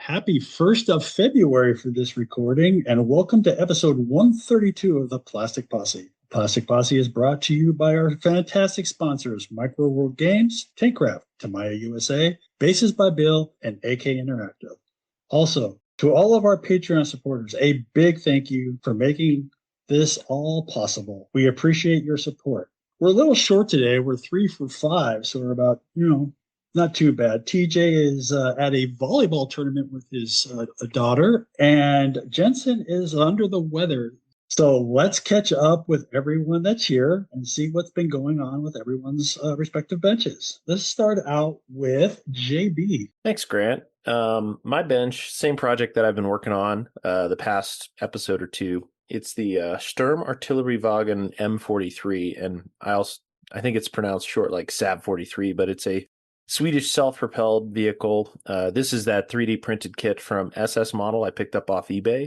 Happy 1st of February for this recording, and welcome to episode 132 of the Plastic Posse. Plastic Posse is brought to you by our fantastic sponsors, Micro World Games, Tankcraft, Tamiya USA, Bases by Bill, and AK Interactive. Also, to all of our Patreon supporters, a big thank you for making this all possible. We appreciate your support. We're a little short today. We're 3 for 5, so we're about, not too bad. TJ is at a volleyball tournament with his daughter, and Jensen is under the weather. So let's catch up with everyone that's here and see what's been going on with everyone's respective benches. Let's start out with JB. Thanks, Grant. My bench, same project that I've been working on the past episode or two. It's the Sturm Artilleriewagen M43, and I think it's pronounced short like SAB 43, but it's a Swedish self-propelled vehicle. This is that 3D printed kit from SS Model I picked up off eBay.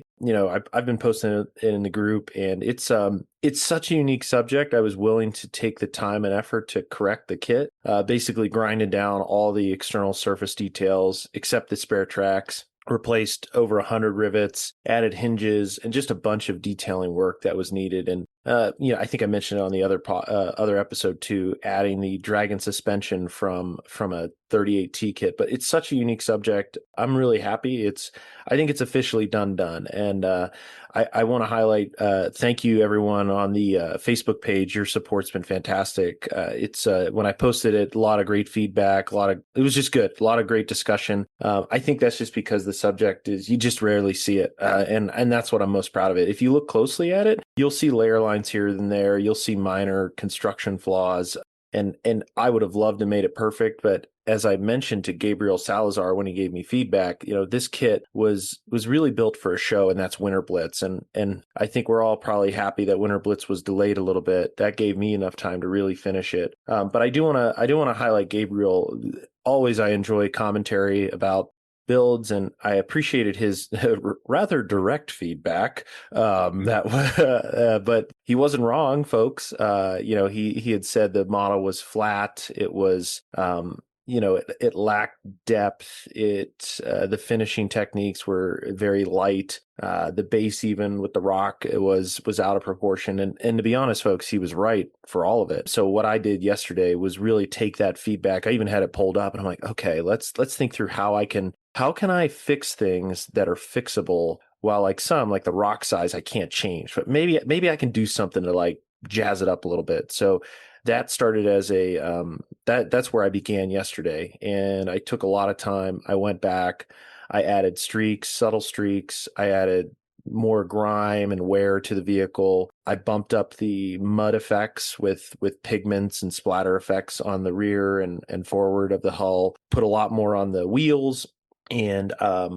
I've been posting it in the group, and it's such a unique subject. I was willing to take the time and effort to correct the kit, basically grinding down all the external surface details except the spare tracks. Replaced over 100 rivets, added hinges, and just a bunch of detailing work that was needed. And I think I mentioned it on the other episode too, adding the Dragon suspension from a 38T kit. But it's such a unique subject. I'm really happy. I think it's officially done. And I want to highlight, thank you everyone on the Facebook page. Your support's been fantastic. When I posted it, a lot of great feedback, it was just good. A lot of great discussion. I think that's just because the subject is, you just rarely see it. And that's what I'm most proud of it. If you look closely at it, you'll see layer lines here and there. You'll see minor construction flaws. And I would have loved to made it perfect, but as I mentioned to Gabriel Salazar when he gave me feedback, this kit was really built for a show, and that's Winter Blitz. And I think we're all probably happy that Winter Blitz was delayed a little bit. That gave me enough time to really finish it. But I do want to highlight Gabriel. Always I enjoy commentary about builds, and I appreciated his rather direct feedback. But he wasn't wrong, folks. He had said the model was flat. It was it lacked depth. The finishing techniques were very light. The base, even with the rock, it was out of proportion. And to be honest, folks, he was right for all of it. So what I did yesterday was really take that feedback. I even had it pulled up, and I'm like, okay, let's think through how can I fix things that are fixable, while like the rock size I can't change, but maybe I can do something to like jazz it up a little bit. So that started as that's where I began yesterday, and I took a lot of time. I went back, I added streaks, subtle streaks. I added more grime and wear to the vehicle. I bumped up the mud effects with pigments and splatter effects on the rear and forward of the hull. Put a lot more on the wheels. And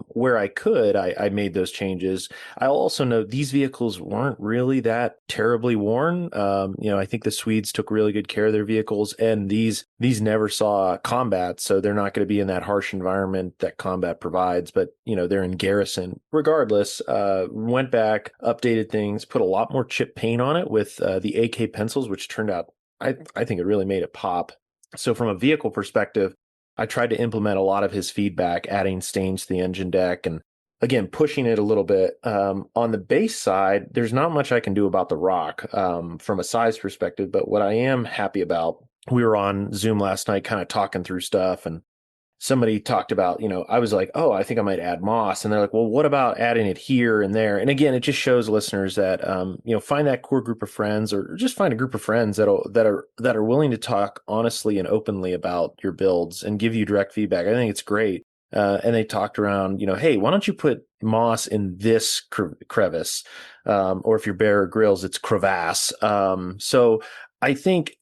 where I could, I made those changes. I also know these vehicles weren't really that terribly worn. I think the Swedes took really good care of their vehicles, and these never saw combat, so they're not going to be in that harsh environment that combat provides. But they're in garrison. Regardless, went back, updated things, put a lot more chip paint on it with the AK pencils, which turned out I think it really made it pop. So from a vehicle perspective, I tried to implement a lot of his feedback, adding stains to the engine deck and, again, pushing it a little bit. On the base side, there's not much I can do about the rock from a size perspective, but what I am happy about, we were on Zoom last night kind of talking through stuff, and somebody talked about, I was like, oh, I think I might add moss. And they're like, well, what about adding it here and there? And again, it just shows listeners that, find that core group of friends, or just find a group of friends that are willing to talk honestly and openly about your builds and give you direct feedback. I think it's great. And they talked around, hey, why don't you put moss in this crevice? Or if you're Bear Grylls, it's crevasse. So I think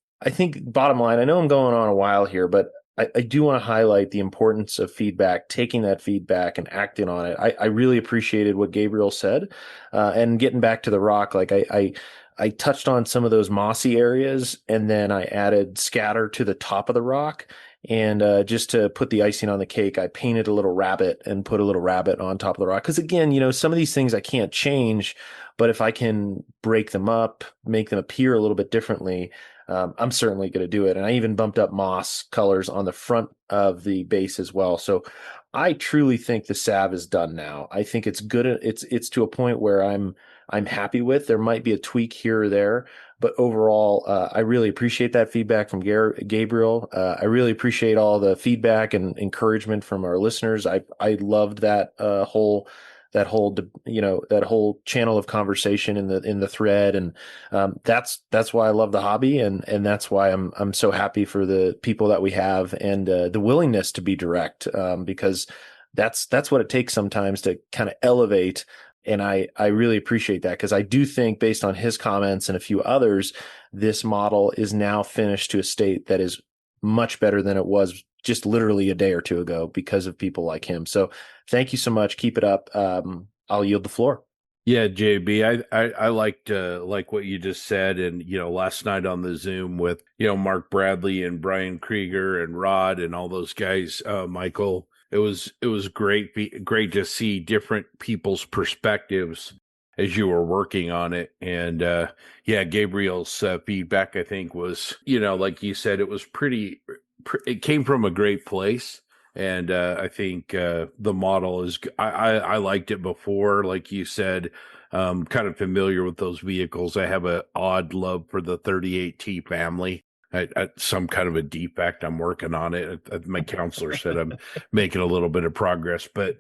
bottom line, I know I'm going on a while here, but I do want to highlight the importance of feedback, taking that feedback and acting on it. I really appreciated what Gabriel said. And getting back to the rock, like I touched on some of those mossy areas, and then I added scatter to the top of the rock. And just to put the icing on the cake, I painted a little rabbit and put a little rabbit on top of the rock. Because again, some of these things I can't change, but if I can break them up, make them appear a little bit differently, I'm certainly going to do it. And I even bumped up moss colors on the front of the base as well. So I truly think the salve is done now. I think it's good. It's to a point where I'm happy with. There might be a tweak here or there, but overall, I really appreciate that feedback from Gabriel. I really appreciate all the feedback and encouragement from our listeners. I loved that whole channel of conversation in the thread, and that's why I love the hobby, and that's why I'm so happy for the people that we have, and the willingness to be direct, because that's what it takes sometimes to kind of elevate. And I really appreciate that, because I do think, based on his comments and a few others, this model is now finished to a state that is much better than it was just literally a day or two ago, because of people like him. So thank you so much. Keep it up. I'll yield the floor. Yeah, JB, I liked like what you just said, and last night on the Zoom with Mark Bradley and Brian Krieger and Rod and all those guys, Michael, it was great to see different people's perspectives as you were working on it. And yeah, Gabriel's feedback, I think, was like you said, it was it came from a great place. And I think the model is, I liked it before, like you said, kind of familiar with those vehicles. I have an odd love for the 38T family. Some kind of a defect. I'm working on it. My counselor said I'm making a little bit of progress, but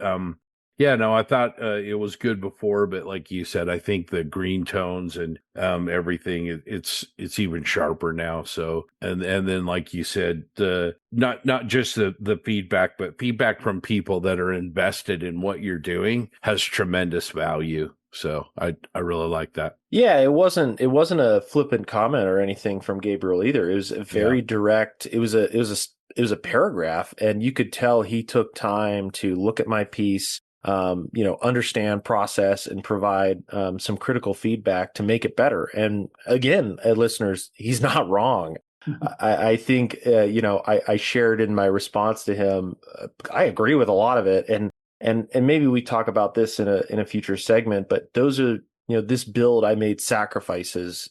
yeah, no, I thought it was good before, but like you said, I think the green tones and everything, it's even sharper now. So, and then like you said, not just the feedback, but feedback from people that are invested in what you're doing has tremendous value. So I really like that. Yeah, it wasn't a flippant comment or anything from Gabriel either. It was a very direct. It was a paragraph, and you could tell he took time to look at my piece, understand, process, and provide some critical feedback to make it better. And again, listeners, he's not wrong. I think, I shared in my response to him, I agree with a lot of it. And maybe we talk about this in a future segment, but those are, this build, I made sacrifices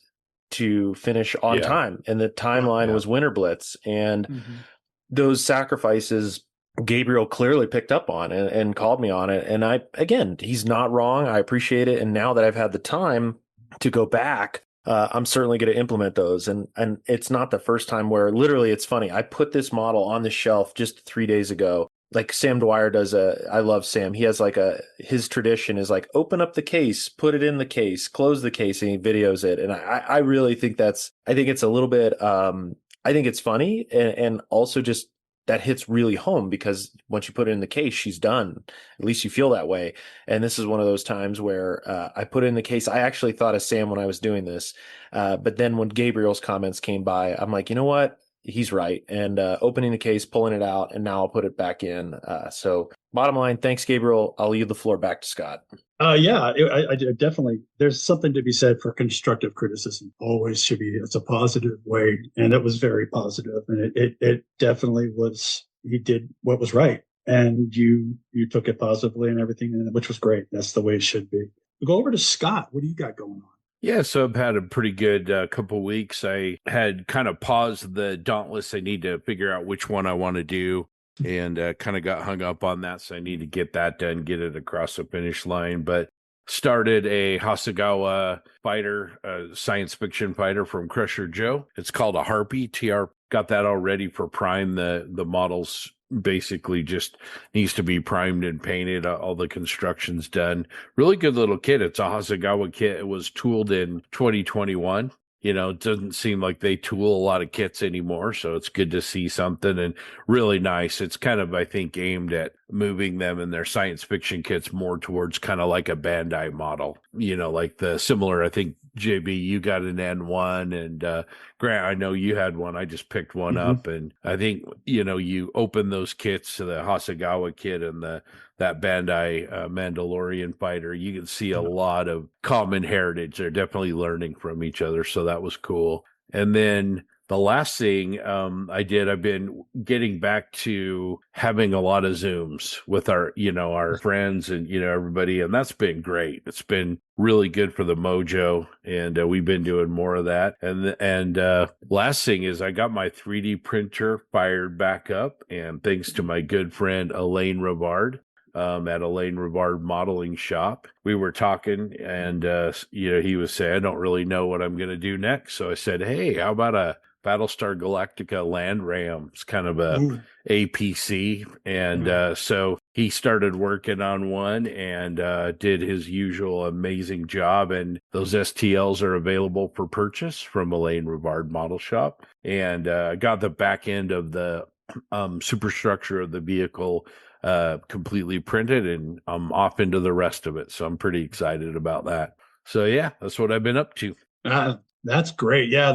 to finish on time. And the timeline was Winter Blitz. And those sacrifices, Gabriel clearly picked up on and called me on it. And again, he's not wrong. I appreciate it. And now that I've had the time to go back, I'm certainly going to implement those. And it's not the first time where, literally, it's funny. I put this model on the shelf just 3 days ago. Like Sam Dwyer does I love Sam. He has his tradition is like, open up the case, put it in the case, close the case, and he videos it. And I really think I think it's a little bit, I think it's funny, and also just that hits really home, because once you put it in the case, she's done. At least you feel that way. And this is one of those times where I put it in the case. I actually thought of Sam when I was doing this. But then when Gabriel's comments came by, I'm like, you know what? He's right. And opening the case, pulling it out, and now I'll put it back in. So bottom line, thanks, Gabriel. I'll yield the floor back to Scott. I definitely, there's something to be said for constructive criticism. Always should be, it's a positive way. And it was very positive. And it definitely was, he did what was right. And you took it positively and everything, which was great. That's the way it should be. We'll go over to Scott. What do you got going on? Yeah, so I've had a pretty good couple of weeks. I had kind of paused the Dauntless. I need to figure out which one I want to do, and kind of got hung up on that. So I need to get that done, get it across the finish line. But started a Hasegawa fighter, a science fiction fighter from Crusher Joe. It's called a Harpy. TR got that all ready for Prime. The models basically just needs to be primed and painted. All the construction's done. Really good little kit. It's a Hasegawa kit. It was tooled in 2021. It doesn't seem like they tool a lot of kits anymore, so it's good to see something, and really nice. It's kind of, I think, aimed at moving them and their science fiction kits more towards kind of like a Bandai model, like the similar, I think, JB, you got an N1, and Grant, I know you had one. I just picked one up, and I think, you open those kits to the Hasegawa kit and that Bandai Mandalorian fighter, you can see a lot of common heritage. They're definitely learning from each other, so that was cool. And then the last thing I've been getting back to having a lot of Zooms with our friends and, everybody. And that's been great. It's been really good for the mojo. And we've been doing more of that. And last thing is I got my 3D printer fired back up. And thanks to my good friend, Elaine Rivard, at Elaine Rivard Modeling Shop. We were talking and, he was saying, I don't really know what I'm going to do next. So I said, hey, how about a Battlestar Galactica Land Ram? It's kind of a APC. And so he started working on one and did his usual amazing job. And those STLs are available for purchase from Elaine Rivard Model Shop. And got the back end of the superstructure of the vehicle completely printed, and I'm off into the rest of it. So I'm pretty excited about that. So yeah, that's what I've been up to. That's great. Yeah,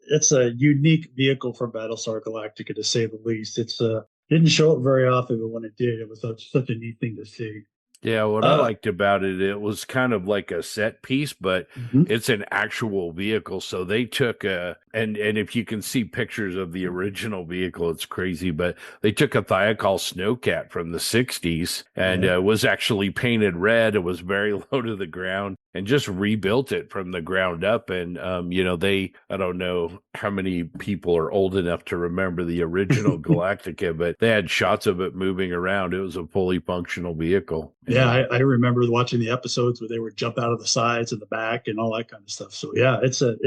it's a unique vehicle for Battlestar Galactica, to say the least. It's didn't show up very often, but when it did, it was such a neat thing to see. Yeah, what I liked about it, it was kind of like a set piece, but it's an actual vehicle. So they took and if you can see pictures of the original vehicle, it's crazy, but they took a Thiokol Snowcat from the 60s and was actually painted red. It was very low to the ground and just rebuilt it from the ground up. And, I don't know how many people are old enough to remember the original Galactica, but they had shots of it moving around. It was a fully functional vehicle. Yeah, I remember watching the episodes where they would jump out of the sides and the back and all that kind of stuff. So yeah, it's a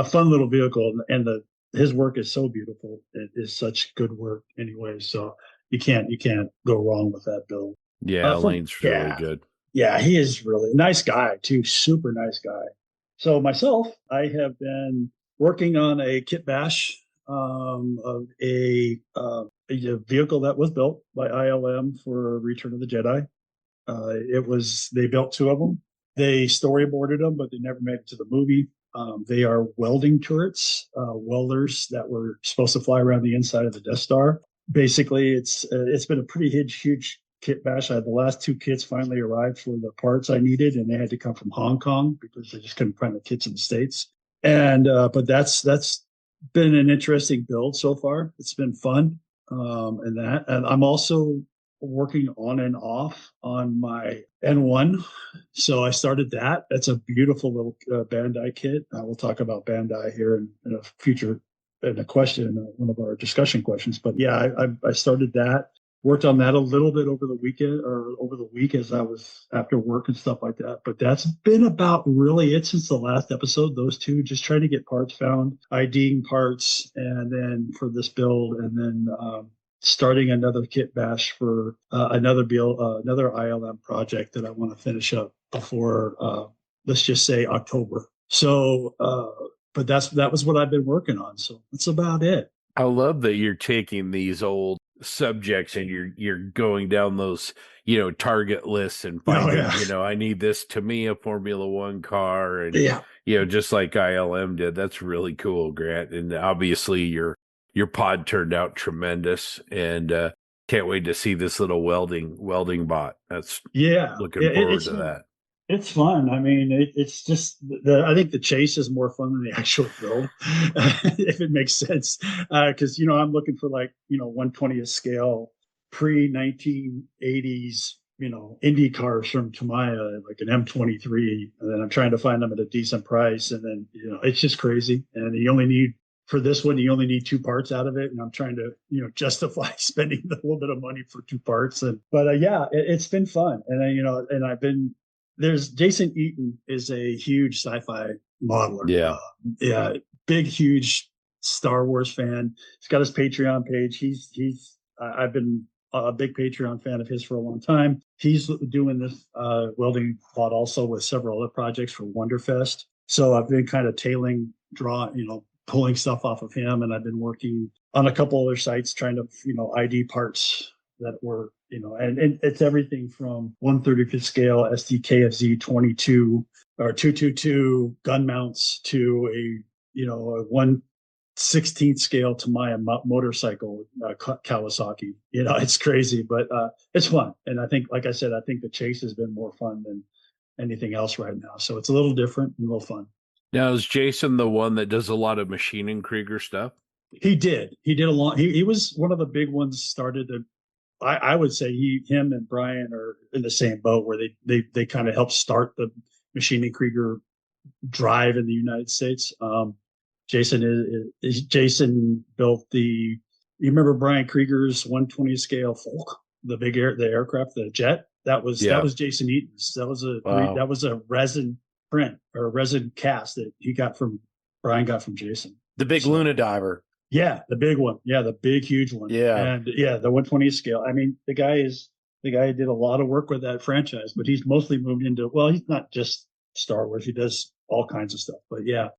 fun little vehicle, and his work is so beautiful. It is such good work anyway. So you can't go wrong with that build. Yeah, Elaine's really good. Yeah, he is really nice guy too. Super nice guy. So myself, I have been working on a kit bash of a vehicle that was built by ILM for Return of the Jedi. They built two of them. They storyboarded them, but they never made it to the movie. They are welding turrets, welders that were supposed to fly around the inside of the Death Star. Basically, it's been a pretty huge kit bash. The last two kits finally arrived for the parts I needed, and they had to come from Hong Kong because they just couldn't find the kits in the States. And but that's been an interesting build so far. It's been fun, and I'm also working on and off on my N1. So I started that. That's a beautiful little Bandai kit. We'll talk about Bandai here in a future, in a question, one of our discussion questions. But yeah, I started that, worked on that a little bit over the weekend or over the week as I was after work and stuff like that. But that's been about really it since the last episode. Those two, just trying to get parts found, IDing parts, and then for this build, and then starting another kit bash for another ILM project that I want to finish up before let's just say October. So, but that was what I've been working on. So that's about it. I love that you're taking these old subjects and you're going down those target lists and finding I need this Tamiya Formula One car, and just like ILM did. That's really cool, Grant. And obviously your pod turned out tremendous, and can't wait to see this little welding bot. That's looking forward to that. It's fun. I mean, it's just I think the chase is more fun than the actual build, if it makes sense. Because I'm looking for 1/20th scale pre-1980s Indy cars from Tamiya, like an M23, and then I'm trying to find them at a decent price, and then it's just crazy. And for this one, you only need two parts out of it, and I'm trying to, justify spending a little bit of money for two parts. But it's been fun, and I've been. There's Jason Eaton is a huge sci-fi modeler. Big, huge Star Wars fan. He's got his Patreon page. I've been a big Patreon fan of his for a long time. He's doing this welding plot also with several other projects for Wonderfest. So I've been kind of pulling stuff off of him, and I've been working on a couple other sites trying to ID parts that were and it's everything from 1/35th scale SDKFZ 22 or 222 gun mounts to a 1/16th scale Tamiya motorcycle Kawasaki. It's crazy, but it's fun. And I think, like I said, I think the chase has been more fun than anything else right now. So it's a little different and a little fun. Now, is Jason the one that does a lot of Machine and Krieger stuff? He did. He did a lot. He was one of the big ones. Started to. I would say him, and Brian are in the same boat where they kind of helped start the Machine and Krieger drive in the United States. Jason built the. You remember Brian Krieger's 120 scale Folk, the aircraft, the jet. That was Jason Eaton's. That was a resin print or a resin cast that Brian got from Jason. The big Luna diver. Yeah, the big one. Yeah, the big, huge one. Yeah. And yeah, the 120 scale. I mean, the guy did a lot of work with that franchise, but he's mostly moved into, well, he's not just Star Wars. He does all kinds of stuff. But yeah,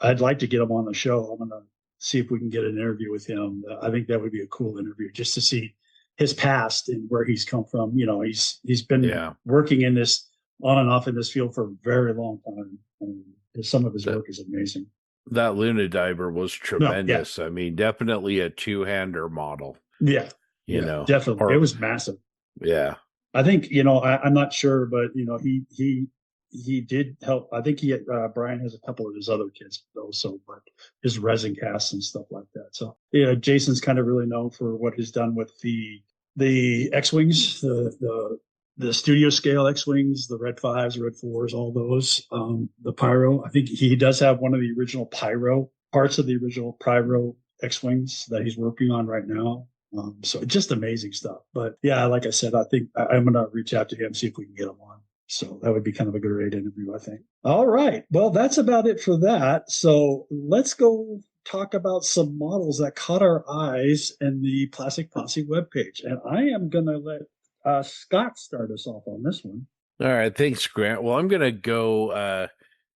I'd like to get him on the show. I'm going to see if we can get an interview with him. I think that would be a cool interview just to see his past and where he's come from. You know, he's been working in this on and off in this field for a very long time. And some of his work is amazing. That Luna diver was tremendous. I mean, definitely a two-hander model. Yeah. You know, definitely. It was massive. Yeah. I think, I'm not sure, but he did help. I think Brian has a couple of his other kids also, but his resin casts and stuff like that. So yeah, Jason's kind of really known for what he's done with the X-Wings, the studio scale X-Wings, the Red 5s, Red 4s, all those, the Pyro. I think he does have one of the original Pyro parts of the original Pyro X-Wings that he's working on right now. So just amazing stuff. But yeah, like I said, I think I'm going to reach out to him, see if we can get him on. So that would be kind of a great interview, I think. All right. Well, that's about it for that. So let's go talk about some models that caught our eyes in the Plastic Posse webpage. And I am going to let Scott start us off on this one. All right. Thanks, Grant. Well, I'm going to go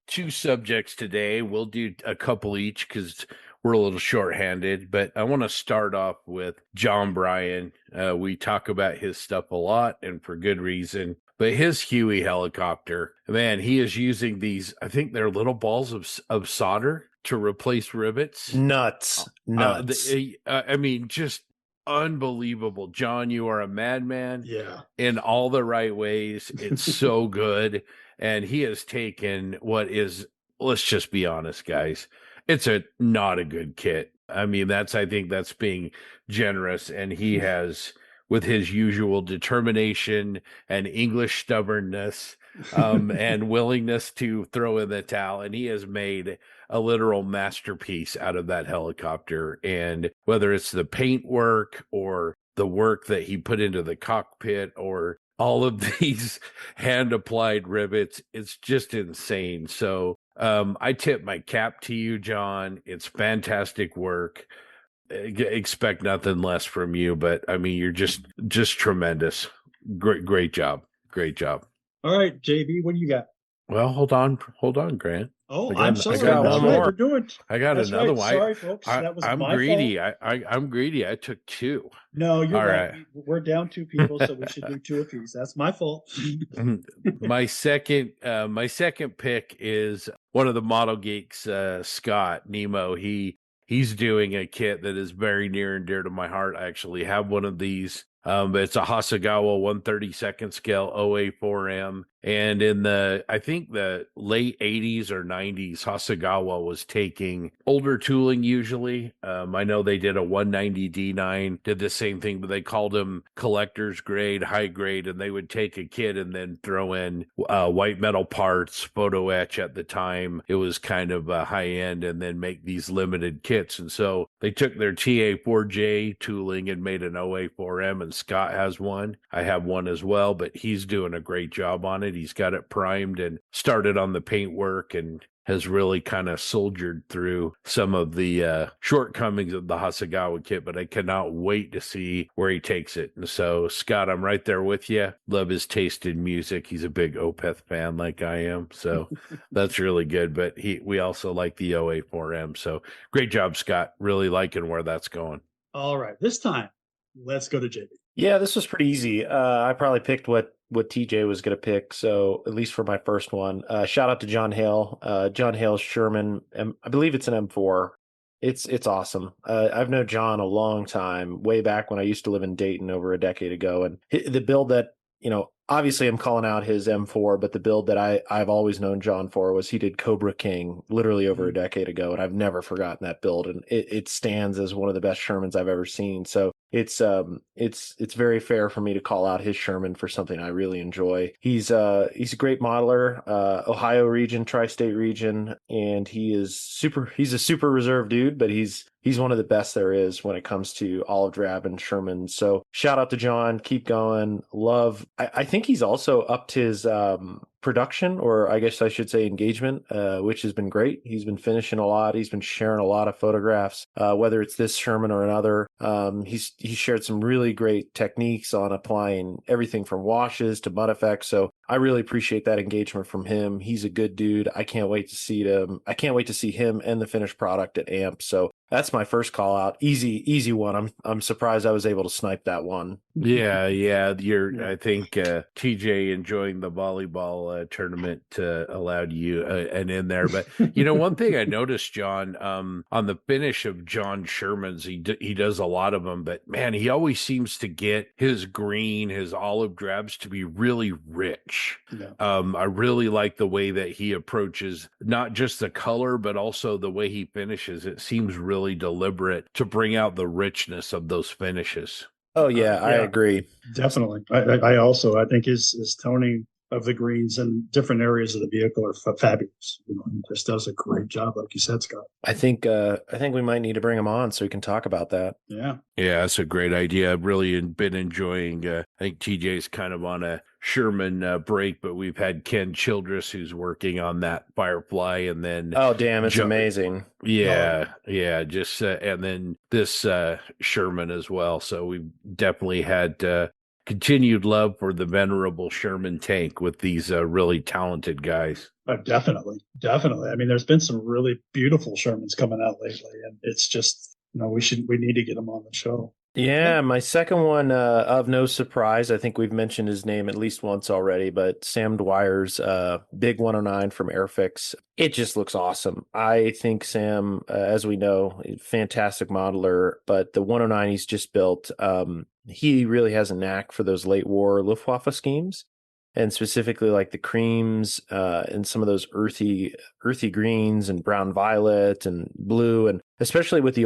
two subjects today. We'll do a couple each because we're a little shorthanded, but I want to start off with John Bryan. We talk about his stuff a lot and for good reason, but his Huey helicopter, man, he is using these, I think they're little balls of solder to replace rivets. Nuts. I mean, just unbelievable. John, you are a madman. Yeah. In all the right ways. It's so good. And he has taken what is, let's just be honest, guys, it's not a good kit. I mean, I think that's being generous. And he has, with his usual determination and English stubbornness, and willingness to throw in the towel, and he has made a literal masterpiece out of that helicopter. And whether it's the paint work or the work that he put into the cockpit or all of these hand applied rivets, it's just insane. So I tip my cap to you, John. It's fantastic work. Expect nothing less from you, but I mean, you're just tremendous. Great job. All right, JB, what do you got? Well, hold on, Grant. Oh, I'm sorry. I got one more. I got another one. Sorry, folks. That was I'm my greedy. fault. I'm greedy. I took two. No, you're All right. right. We're down two people, so we should do two apiece. That's my fault. my second pick is one of the model geeks, Scott Nemo. He's doing a kit that is very near and dear to my heart. I actually have one of these. It's a Hasegawa 132nd scale OA4M. And in I think the late 80s or 90s, Hasegawa was taking older tooling usually. I know they did a 190 D9, did the same thing, but they called them collector's grade, high grade, and they would take a kit and then throw in white metal parts, photo etch at the time. It was kind of high end, and then make these limited kits. And so they took their TA4J tooling and made an OA4M, and Scott has one. I have one as well, but he's doing a great job on it. He's got it primed and started on the paint work and has really kind of soldiered through some of the shortcomings of the Hasegawa kit, but I cannot wait to see where he takes it. And so, Scott, I'm right there with you. Love his taste in music. He's a big Opeth fan like I am, so that's really good. But we also like the OA4M. So great job, Scott. Really liking where that's going. All right, this time, let's go to JB. Yeah, this was pretty easy. I probably picked what TJ was going to pick, so at least for my first one. Shout out to John Hale. John Hale's Sherman, I believe it's an M4. It's awesome. I've known John a long time, way back when I used to live in Dayton over a decade ago. And the build that, obviously I'm calling out his M4, but the build that I've always known John for was he did Cobra King literally over a decade ago, and I've never forgotten that build, and it stands as one of the best Shermans I've ever seen. So it's very fair for me to call out his Sherman for something I really enjoy. He's a great modeler, Ohio region, tri-state region, and he's a super reserved dude, but he's one of the best there is when it comes to olive drab and Sherman. So shout out to John. Keep going. Love. I think he's also upped his production, or I guess I should say engagement, which has been great. He's been finishing a lot. He's been sharing a lot of photographs, whether it's this Sherman or another. He shared some really great techniques on applying everything from washes to mud effects. So I really appreciate that engagement from him. He's a good dude. I can't wait to see him and the finished product at AMP. So that's my first call out. Easy one. I'm surprised I was able to snipe that one. Yeah. I think TJ enjoying the volleyball tournament allowed you an in there. But one thing I noticed, John, on the finish of John Sherman's, he does a lot of them, but man, he always seems to get his green, his olive drabs to be really rich. Yeah. I really like the way that he approaches not just the color, but also the way he finishes. It seems really deliberate to bring out the richness of those finishes. Oh yeah, I agree. Definitely. I think his toning of the greens in different areas of the vehicle are fabulous. He just does a great job, like you said, Scott. I think we might need to bring him on so we can talk about that. Yeah, that's a great idea. I've really been enjoying. I think TJ's kind of on a Sherman break, but we've had Ken Childress who's working on that Firefly, and then oh damn, it's amazing. Yeah. Just and then this Sherman as well. So we've definitely had continued love for the venerable Sherman tank with these really talented guys. Definitely. I mean, there's been some really beautiful Shermans coming out lately, and it's just we need to get them on the show. Yeah, my second one, of no surprise, I think we've mentioned his name at least once already, but Sam Dwyer's Big 109 from Airfix. It just looks awesome. I think Sam, as we know, fantastic modeler, but the 109 he's just built, he really has a knack for those late war Luftwaffe schemes. And specifically like the creams and some of those earthy greens and brown violet and blue, and especially with the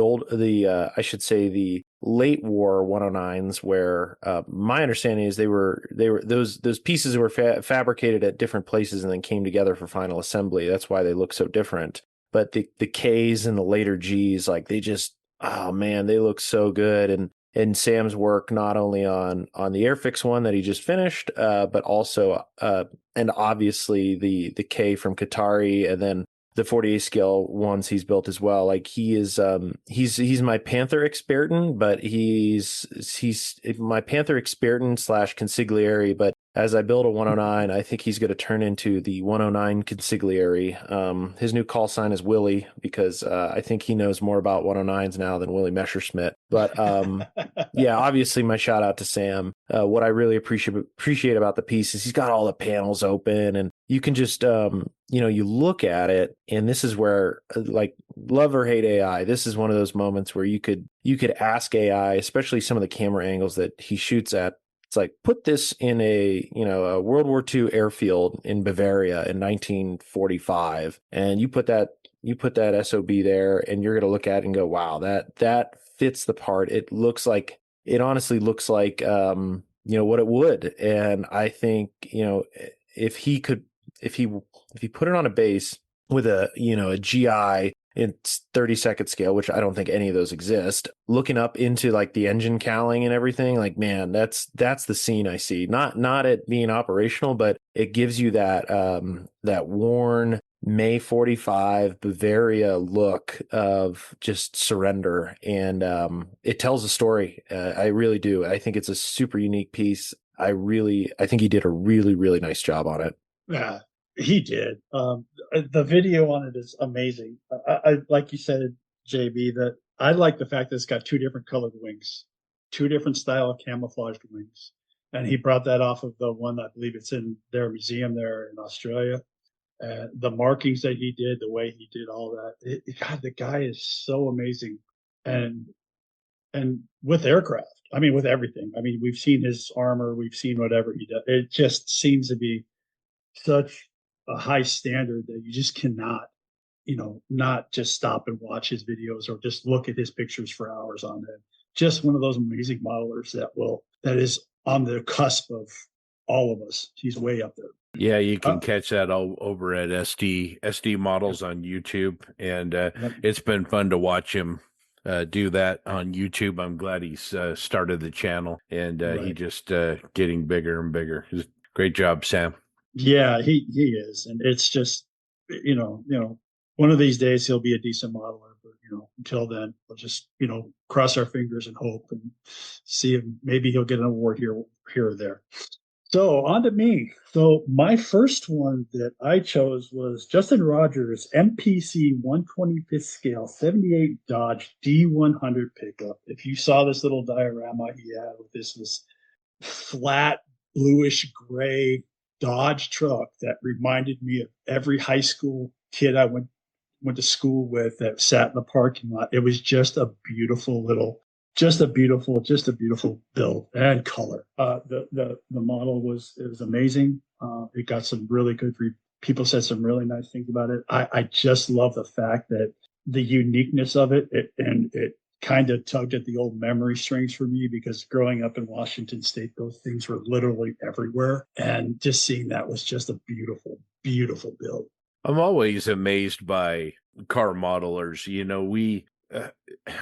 late war 109s, where my understanding is they were those pieces were fabricated at different places and then came together for final assembly. That's why they look so different. But the Ks and the later Gs, like they just, oh man, they look so good. And Sam's work not only on the Airfix one that he just finished, but also and obviously the K from Qatari, and then the 48 scale ones he's built as well. Like he is he's my Panther Expertin, but he's my Panther Expertin / consigliere. But as I build a 109, I think he's going to turn into the 109 consigliere. His new call sign is Willie, because I think he knows more about 109s now than Willie Messerschmitt. But yeah, obviously my shout out to Sam. What I really appreciate about the piece is he's got all the panels open, and you can just you look at it, and this is where, like, love or hate AI, this is one of those moments where you could ask AI, especially some of the camera angles that he shoots at. It's like, put this in a World War II airfield in Bavaria in 1945, and you put that SOB there, and you're going to look at it and go, wow, that fits the part. It honestly looks like what it would. And I think if he put it on a base with a GI in 30-second scale, which I don't think any of those exist, looking up into like the engine cowling and everything, like, man, that's the scene I see. Not it being operational, but it gives you that worn May 45 Bavaria look of just surrender, and it tells a story. I really do. I think it's a super unique piece. I think he did a really, really nice job on it. Yeah, he did. The video on it is amazing. I like you said, JB, that I like the fact that it's got two different colored wings, two different style of camouflaged wings. And he brought that off of the one, I believe it's in their museum there in Australia. The markings that he did, the way he did all that, God, the guy is so amazing. And with aircraft, I mean, with everything. I mean, we've seen his armor, we've seen whatever he does. It just seems to be such a high standard that you just cannot, not just stop and watch his videos or just look at his pictures for hours on end. Just one of those amazing modelers that is on the cusp of all of us. He's way up there. Yeah, you can catch that all over at SD Models on YouTube, and it's been fun to watch him do that on YouTube. I'm glad he's started the channel, and he just getting bigger and bigger. Great job, Sam. Yeah, he is, and it's just one of these days he'll be a decent modeler. But until then, we'll just cross our fingers and hope and see if maybe he'll get an award here or there. So on to me. So my first one that I chose was Justin Rogers MPC 125th scale 78 Dodge D100 pickup. If you saw this little diorama he had with this flat bluish gray Dodge truck that reminded me of every high school kid I went to school with that sat in the parking lot. It was just a beautiful build and color. The model was amazing. It got some really good people said some really nice things about it. I just love the fact that the uniqueness of it kind of tugged at the old memory strings for me, because growing up in Washington State, those things were literally everywhere. And just seeing that was just a beautiful, beautiful build. I'm always amazed by car modelers. We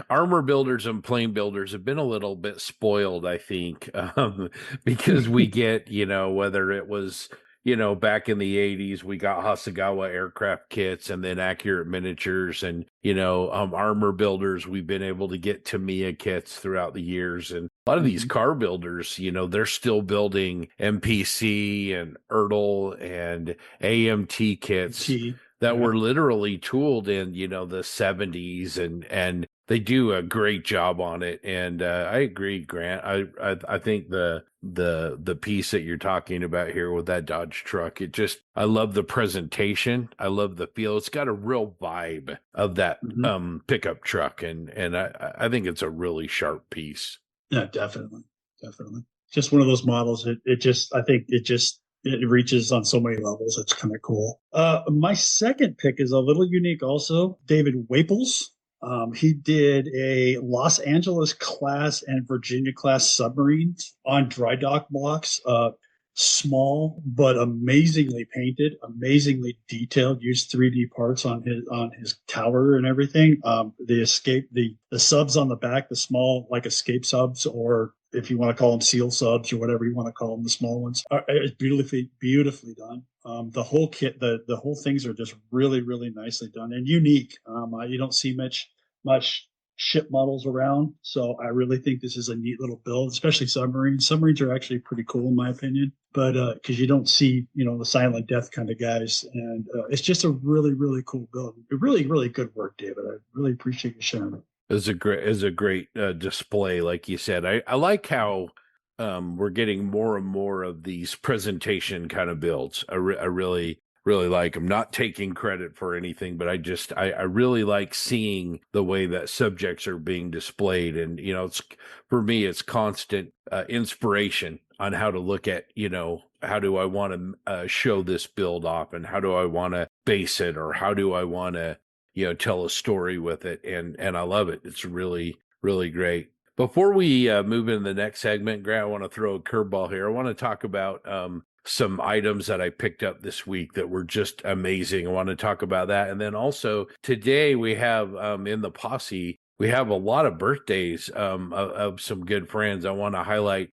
armor builders and plane builders have been a little bit spoiled, I think, because we get, whether it was, back in the 80s, we got Hasegawa aircraft kits and then Accurate Miniatures, and, armor builders, we've been able to get Tamiya kits throughout the years. And a lot of these car builders, they're still building MPC and Ertl and AMT kits that were literally tooled in, the 70s, and they do a great job on it. And I agree, Grant. I think the piece that you're talking about here with that Dodge truck, I love the presentation. I love the feel. It's got a real vibe of that pickup truck, and I think it's a really sharp piece. Yeah, definitely. Just one of those models. It reaches on so many levels. It's kind of cool. My second pick is a little unique also. David Waples. He did a Los Angeles class and Virginia class submarines on dry dock blocks. Small but amazingly painted, amazingly detailed. Used 3D parts on his tower and everything. The subs on the back, the small like escape subs, or if you want to call them seal subs or whatever you want to call them, the small ones, it's beautifully done. The whole kit, the whole things are just really, really nicely done and unique. You don't see much ship models around, so I really think this is a neat little build, especially submarines. Submarines are actually pretty cool in my opinion, but because you don't see the silent death kind of guys, and it's just a really, really cool build. Really, really good work, David. I really appreciate you sharing it. It's a great display, like you said. I like how we're getting more and more of these presentation kind of builds. I really like them. Not taking credit for anything, but I really like seeing the way that subjects are being displayed, and it's, for me, it's constant inspiration on how to look at how do I want to show this build off, and how do I want to base it, or how do I want to tell a story with it, and I love it. It's really, really great. Before we move into the next segment, Grant, I want to throw a curveball here. I want to talk about some items that I picked up this week that were just amazing. I want to talk about that. And then also today we have in the posse, we have a lot of birthdays of some good friends. I want to highlight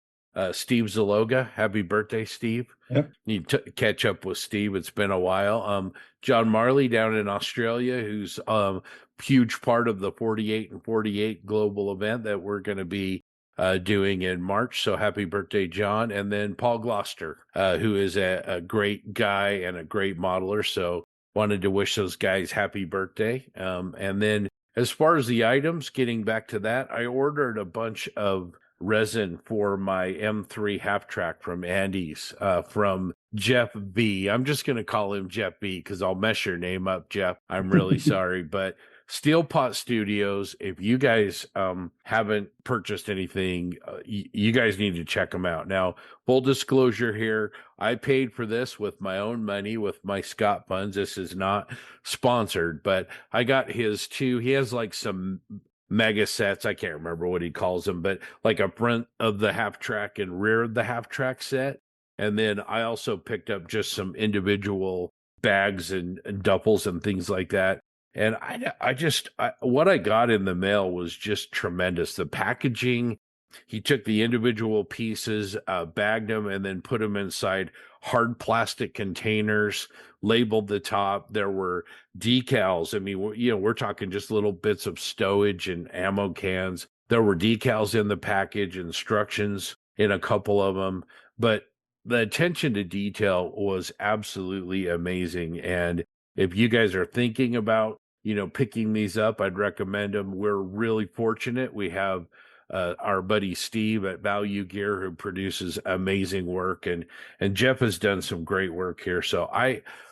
Steve Zaloga. Happy birthday, Steve. Yep. You catch up with Steve. It's been a while. John Marley down in Australia, who's huge part of the 48 and 48 global event that we're going to be doing in March. So happy birthday, John. And then Paul Gloucester, who is a great guy and a great modeler. So wanted to wish those guys happy birthday. And then as far as the items, getting back to that, I ordered a bunch of resin for my M3 half track from Andy's from Jeff V. I'm just going to call him Jeff V because I'll mess your name up, Jeff. I'm really sorry. But Steel Pot Studios, if you guys haven't purchased anything, you guys need to check them out. Now, full disclosure here, I paid for this with my own money, with my Scott funds. This is not sponsored, but I got his too. He has like some mega sets. I can't remember what he calls them, but like a front of the half track and rear of the half track set. And then I also picked up just some individual bags and duffels and things like that. And what I got in the mail was just tremendous. The packaging, he took the individual pieces, bagged them, and then put them inside hard plastic containers, labeled the top. There were decals. I mean, we're talking just little bits of stowage and ammo cans. There were decals in the package, instructions in a couple of them, but the attention to detail was absolutely amazing. And if you guys are thinking about, picking these up, I'd recommend them. We're really fortunate. We have our buddy Steve at Value Gear who produces amazing work, and Jeff has done some great work here. So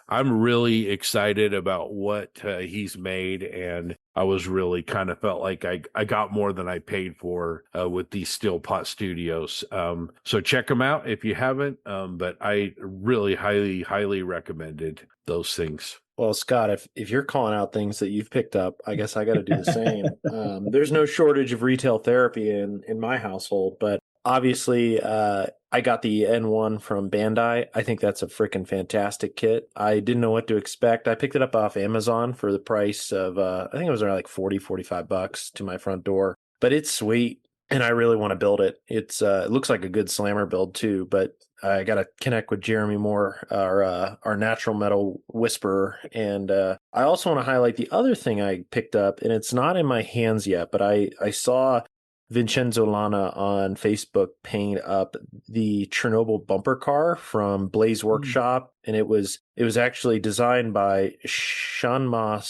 I'm really excited about what he's made, and I was really kind of felt like I got more than I paid for with these Steel Pot Studios. So check them out if you haven't. But I really highly recommended those things. Well, Scott, if you're calling out things that you've picked up, I guess I got to do the same. There's no shortage of retail therapy in my household, but obviously, I got the N1 from Bandai. I think that's a freaking fantastic kit. I didn't know what to expect. I picked it up off Amazon for the price of, I think it was around like $45 to my front door, but it's sweet. And I really want to build it. It looks like a good slammer build too, but I got to connect with Jeremy Moore, our natural metal whisperer. And I also want to highlight the other thing I picked up, and it's not in my hands yet, but I saw Vincenzo Lana on Facebook paint up the Chernobyl bumper car from Blaze Workshop, and it was actually designed by Shanma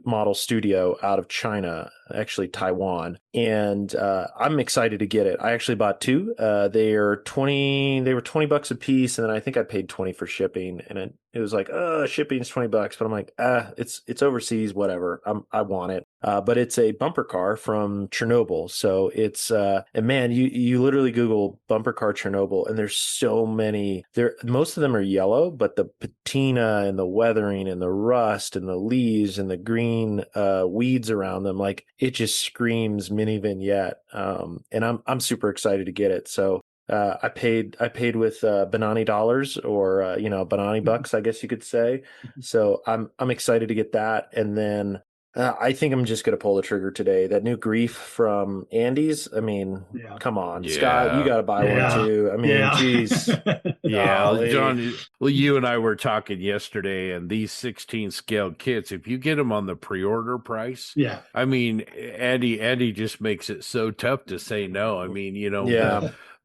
Model Studio out of China, actually Taiwan. And I'm excited to get it. I actually bought two. They were $20 a piece, and then I think I paid $20 for shipping. And it was like, shipping's $20, but I'm like, it's overseas, whatever. I want it. But it's a bumper car from Chernobyl. So it's and man, you literally Google bumper car Chernobyl, and there's so many. Most of them are yellow, but the patina and the weathering and the rust and the leaves and the green weeds around them, like it just screams mini vignette. And I'm super excited to get it. So I paid with Banani dollars, or Banani bucks, I guess you could say. So I'm excited to get that, and then I think I'm just gonna pull the trigger today. That new Grief from Andes. I mean, come on, Yeah. Scott, you got to buy one too. I mean, geez. Yeah, John. Well, you and I were talking yesterday, and these 16 scale kits, if you get them on the pre-order price, I mean, Andy just makes it so tough to say no. I mean,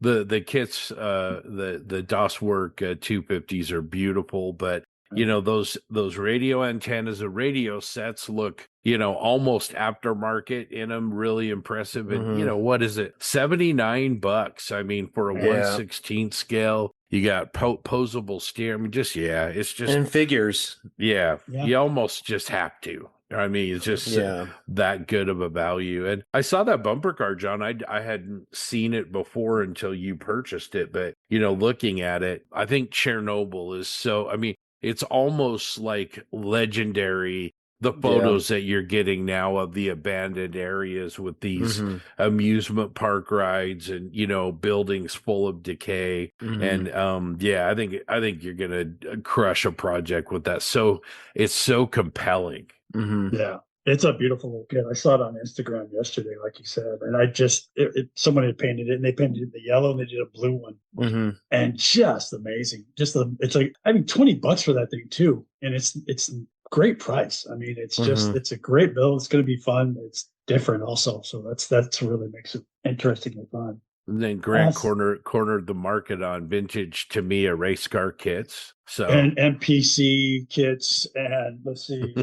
the kits, the DOS Work 250s are beautiful, but those radio antennas, the radio sets look, almost aftermarket in them, really impressive. And what is it? $79. I mean, for a 1/16 scale, you got posable steer. I mean, it's just and figures. Yeah, you almost just have to. I mean, it's just that good of a value. And I saw that bumper car, John. I hadn't seen it before until you purchased it, but looking at it, I think Chernobyl is so. I mean, it's almost like legendary, the photos that you're getting now of the abandoned areas with these amusement park rides and, buildings full of decay. And I think you're going to crush a project with that. So it's so compelling. Yeah. It's a beautiful little kit. I saw it on Instagram yesterday, like you said, and someone had painted it, and they painted it the yellow, and they did a blue one, and just amazing. It's like, I mean, $20 for that thing too, and it's great price. I mean, it's just it's a great build. It's going to be fun. It's different also, so that's really makes it interesting and fun. And then Grant cornered the market on vintage Tamiya race car kits. So and PC kits, and let's see.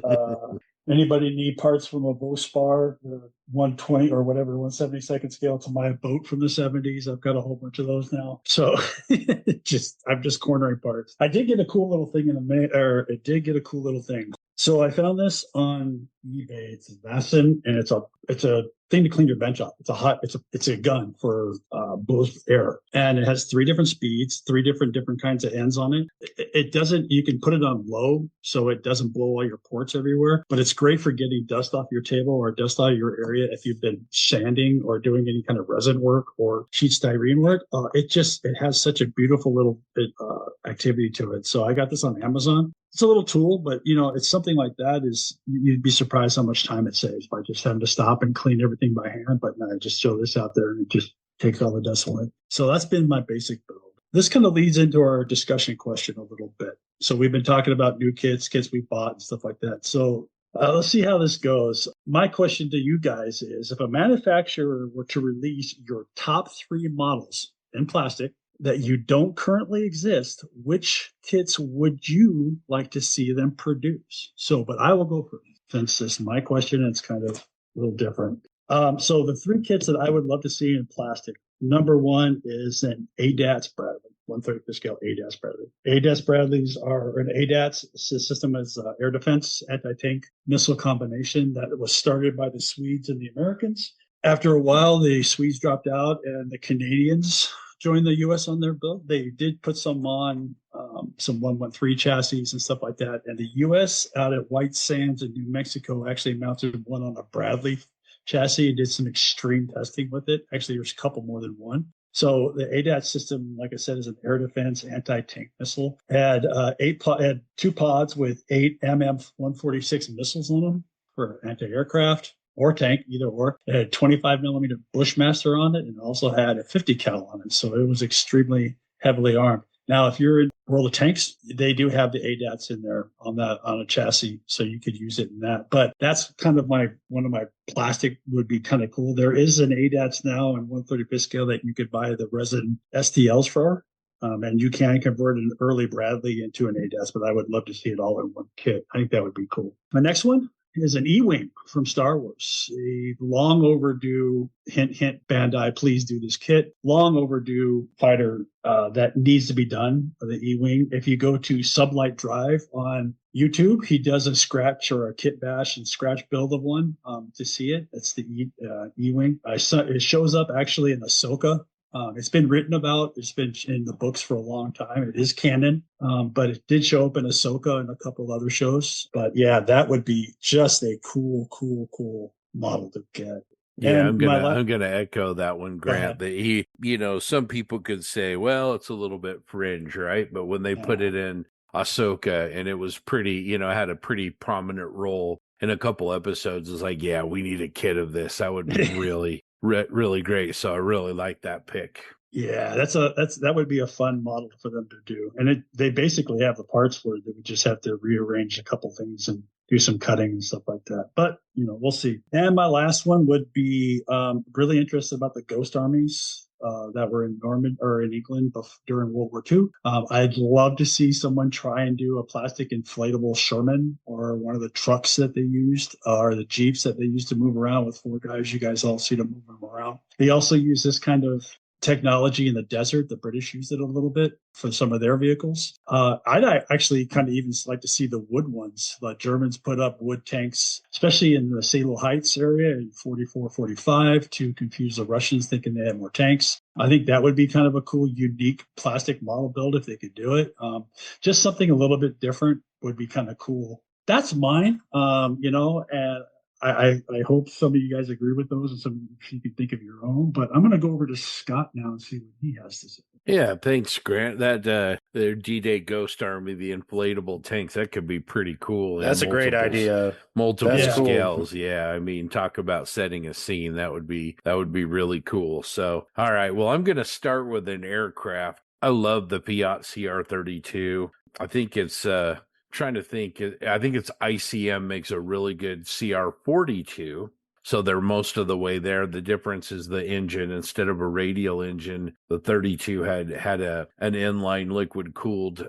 Anybody need parts from a Bospar, 120 or whatever, 172nd scale to my boat from the 70s? I've got a whole bunch of those now. So I'm just cornering parts. I did get a cool little thing it did get a cool little thing. So I found this on eBay. It's a Vassin, and it's a thing to clean your bench off. It's a gun for blows air, and it has 3 different speeds, 3 different kinds of ends on it. It doesn't. You can put it on low, so it doesn't blow all your ports everywhere. But it's great for getting dust off your table or dust out of your area if you've been sanding or doing any kind of resin work or sheet styrene work. It has such a beautiful little activity to it. So I got this on Amazon. It's a little tool, but it's something like that is you'd be surprised how much time it saves by just having to stop and clean everything by hand. But no, I just throw this out there and it just takes all the dust away. So that's been my basic build. This kind of leads into our discussion question a little bit. So we've been talking about new kits we bought and stuff like that. So let's see how this goes. My question to you guys is, if a manufacturer were to release your top 3 models in plastic that you don't currently exist, which kits would you like to see them produce? But I will go first, since this is my question, it's kind of a little different. So the 3 kits that I would love to see in plastic, number 1 is an ADATS Bradley, 1/35 scale ADATS Bradley. ADATS Bradleys are an ADATS system as air defense anti-tank missile combination that was started by the Swedes and the Americans. After a while, the Swedes dropped out and the Canadians joined the U.S. on their build. They did put some on some 113 chassis and stuff like that. And the U.S. out at White Sands in New Mexico actually mounted one on a Bradley chassis and did some extreme testing with it. Actually, there's a couple more than one. So the ADAT system, like I said, is an air defense anti-tank missile. Had 2 pods with 8 MM-146 missiles on them for anti-aircraft or tank, either or. It had a 25 millimeter Bushmaster on it, and also had a 50 cal on it. So it was extremely heavily armed. Now, if you're in World of Tanks, they do have the ADATs in there on a chassis, so you could use it in that. But that's kind of one of my plastic would be kind of cool. There is an ADATs now in 1/35 scale that you could buy the resin STLs for, and you can convert an early Bradley into an ADATs. But I would love to see it all in one kit. I think that would be cool. My next one is an E-Wing from Star Wars, a long overdue, hint, hint, Bandai, please do this kit, long overdue fighter that needs to be done, the E-Wing. If you go to Sublight Drive on YouTube, he does a scratch or a kit bash and scratch build of one to see it. That's the E-Wing. It shows up actually in Ahsoka. It's been written about. It's been in the books for a long time. It is canon, but it did show up in Ahsoka and a couple of other shows. But yeah, that would be just a cool model to get. Yeah, I'm gonna echo that one, Grant. That some people could say, well, it's a little bit fringe, right? But when they put it in Ahsoka and it was pretty, had a pretty prominent role in a couple episodes, it's like, yeah, we need a kit of this. That would be really really great. So I really like that pick. Yeah, that would be a fun model for them to do. And they basically have the parts for it. They would just have to rearrange a couple things and do some cutting and stuff like that. But we'll see. And my last one would be really interested about the Ghost Armies that were in England during World War II. I'd love to see someone try and do a plastic inflatable Sherman or one of the trucks that they used or the Jeeps that they used to move around with 4 guys. You guys all see them moving them around. They also use this kind of technology in the desert. The British used it a little bit for some of their vehicles. I'd actually kind of even like to see the wood ones. The Germans put up wood tanks, especially in the Salo Heights area in 44, 45 to confuse the Russians thinking they had more tanks. I think that would be kind of a cool, unique plastic model build if they could do it. Just something a little bit different would be kind of cool. That's mine, and I hope some of you guys agree with those and some if you can think of your own. But I'm going to go over to Scott now and see what he has to say. Yeah, thanks, Grant. That the D-Day Ghost Army, the inflatable tanks, that could be pretty cool. That's a great idea. Multiple That's scales. cool. Yeah, I mean, talk about setting a scene. That would be really cool. So, all right. Well, I'm going to start with an aircraft. I love the Piat CR-32. I think it's trying to think. I think it's ICM makes a really good CR-42. So they're most of the way there. The difference is the engine. Instead of a radial engine, the 32 had an inline liquid cooled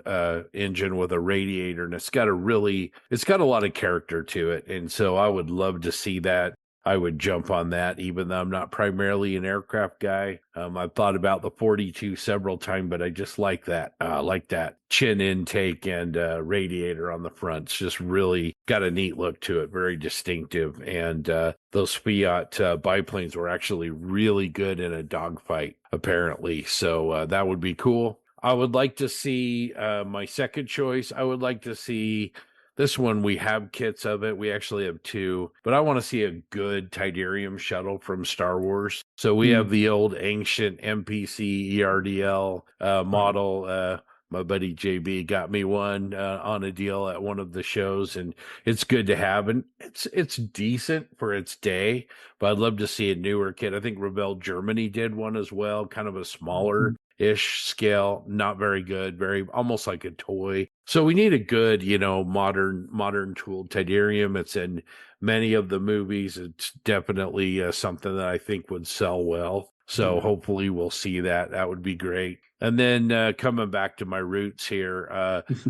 engine with a radiator, and it's got a lot of character to it. And so I would love to see that. I would jump on that, even though I'm not primarily an aircraft guy. I've thought about the 42 several times, but I just like that. Like that chin intake and radiator on the front. It's just really got a neat look to it, very distinctive. And those Fiat biplanes were actually really good in a dogfight, apparently. So that would be cool. I would like to see my second choice. I would like to see this one. We have kits of it. We actually have two, but I want to see a good Tidarium shuttle from Star Wars. So we have the old ancient MPC ERDL model. My buddy JB got me one on a deal at one of the shows, and it's good to have. And it's decent for its day, but I'd love to see a newer kit. I think Rebel Germany did one as well, kind of a smaller ish scale, not very good, very almost like a toy. So we need a good, modern tooled Tidarium. It's in many of the movies. It's definitely something that I think would sell well. So hopefully we'll see that. That would be great. And then coming back to my roots here,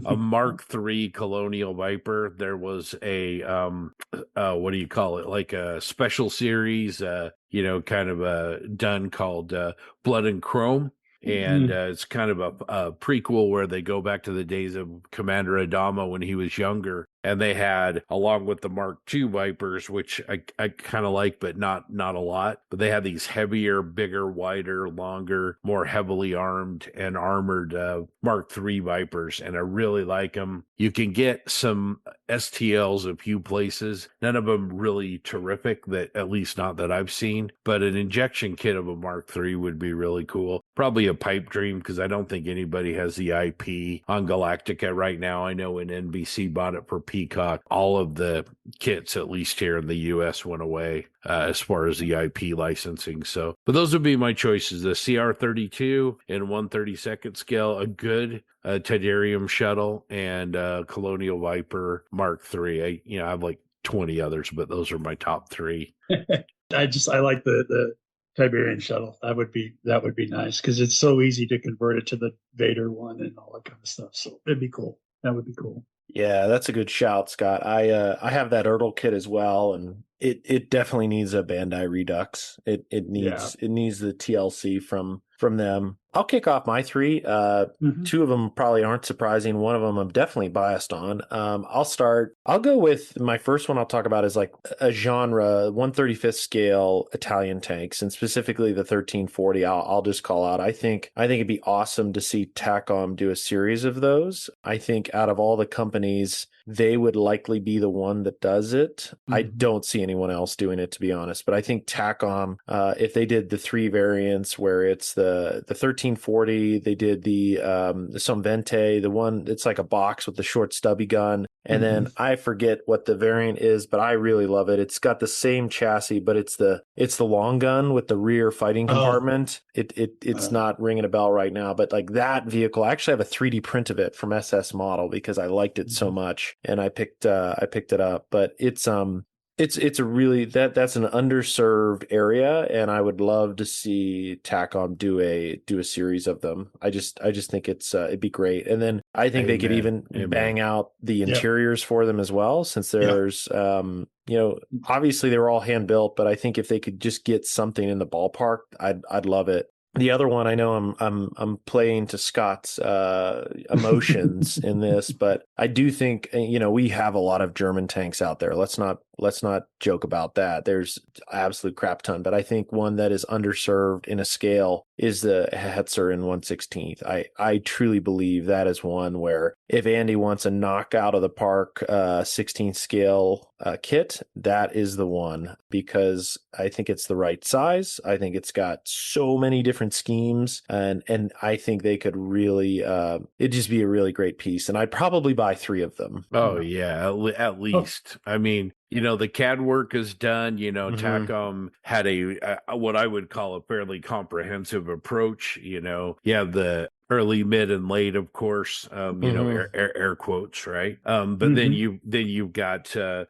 a Mark III Colonial Viper. There was a what do you call it? Like a special series, kind of done called Blood and Chrome. And it's kind of a prequel where they go back to the days of Commander Adama when he was younger. And they had, along with the Mark II Vipers, which I kind of like, but not a lot. But they had these heavier, bigger, wider, longer, more heavily armed and armored Mark III Vipers. And I really like them. You can get some STLs a few places. None of them really terrific, that at least not that I've seen. But an injection kit of a Mark III would be really cool. Probably a pipe dream, because I don't think anybody has the IP on Galactica right now. I know when NBC bought it for Peacock, all of the kits, at least here in the US, went away as far as the IP licensing. So, but those would be my choices: the CR32 in 1/32 scale, a good Tidarium shuttle, and Colonial Viper Mark III. I have like 20 others, but those are my top three. I like the Tiberian shuttle. That would be nice, because it's so easy to convert it to the Vader one and all that kind of stuff. So it'd be cool. That would be cool. Yeah, that's a good shout, Scott. I have that Ertl kit as well, and it definitely needs a Bandai Redux. It needs the TLC from them. I'll kick off my three. Two of them probably aren't surprising. One of them I'm definitely biased on. I'll go with my first one. I'll talk about is like a genre 1/35th scale Italian tanks, and specifically the 1340. I'll just call out. I think it'd be awesome to see TACOM do a series of those. I think out of all the companies, they would likely be the one that does it. I don't see anyone else doing it, to be honest. But I think TACOM, if they did the three variants where it's the 1340, they did the Somvente, the one it's like a box with the short stubby gun. And then I forget what the variant is, but I really love it. It's got the same chassis, but it's the long gun with the rear fighting compartment. It's not ringing a bell right now, but like that vehicle, I actually have a 3D print of it from SS Model because I liked it so much, and I picked it up. But it's a really that's an underserved area, and I would love to see TACOM do a series of them. I just think it'd be great. And then I think they could even bang out the interiors for them as well, since there's obviously they were all hand built, but I think if they could just get something in the ballpark, I'd love it. The other one, I know I'm playing to Scott's emotions in this, but I do think we have a lot of German tanks out there. Let's not joke about that. There's absolute crap ton, but I think one that is underserved in a scale is the Hetzer in 1/16. I truly believe that is one where if Andy wants a knockout of the park 16th scale kit, that is the one, because I think it's the right size. I think it's got so many different schemes, and I think they could really it'd just be a really great piece. And I'd probably buy 3 of them. Oh yeah, at least. I mean, the CAD work is done. Mhm. Tacom had what I would call a fairly comprehensive approach. You have the early, mid, and late, of course. Mhm. Air quotes, right? But then Mhm. you've got the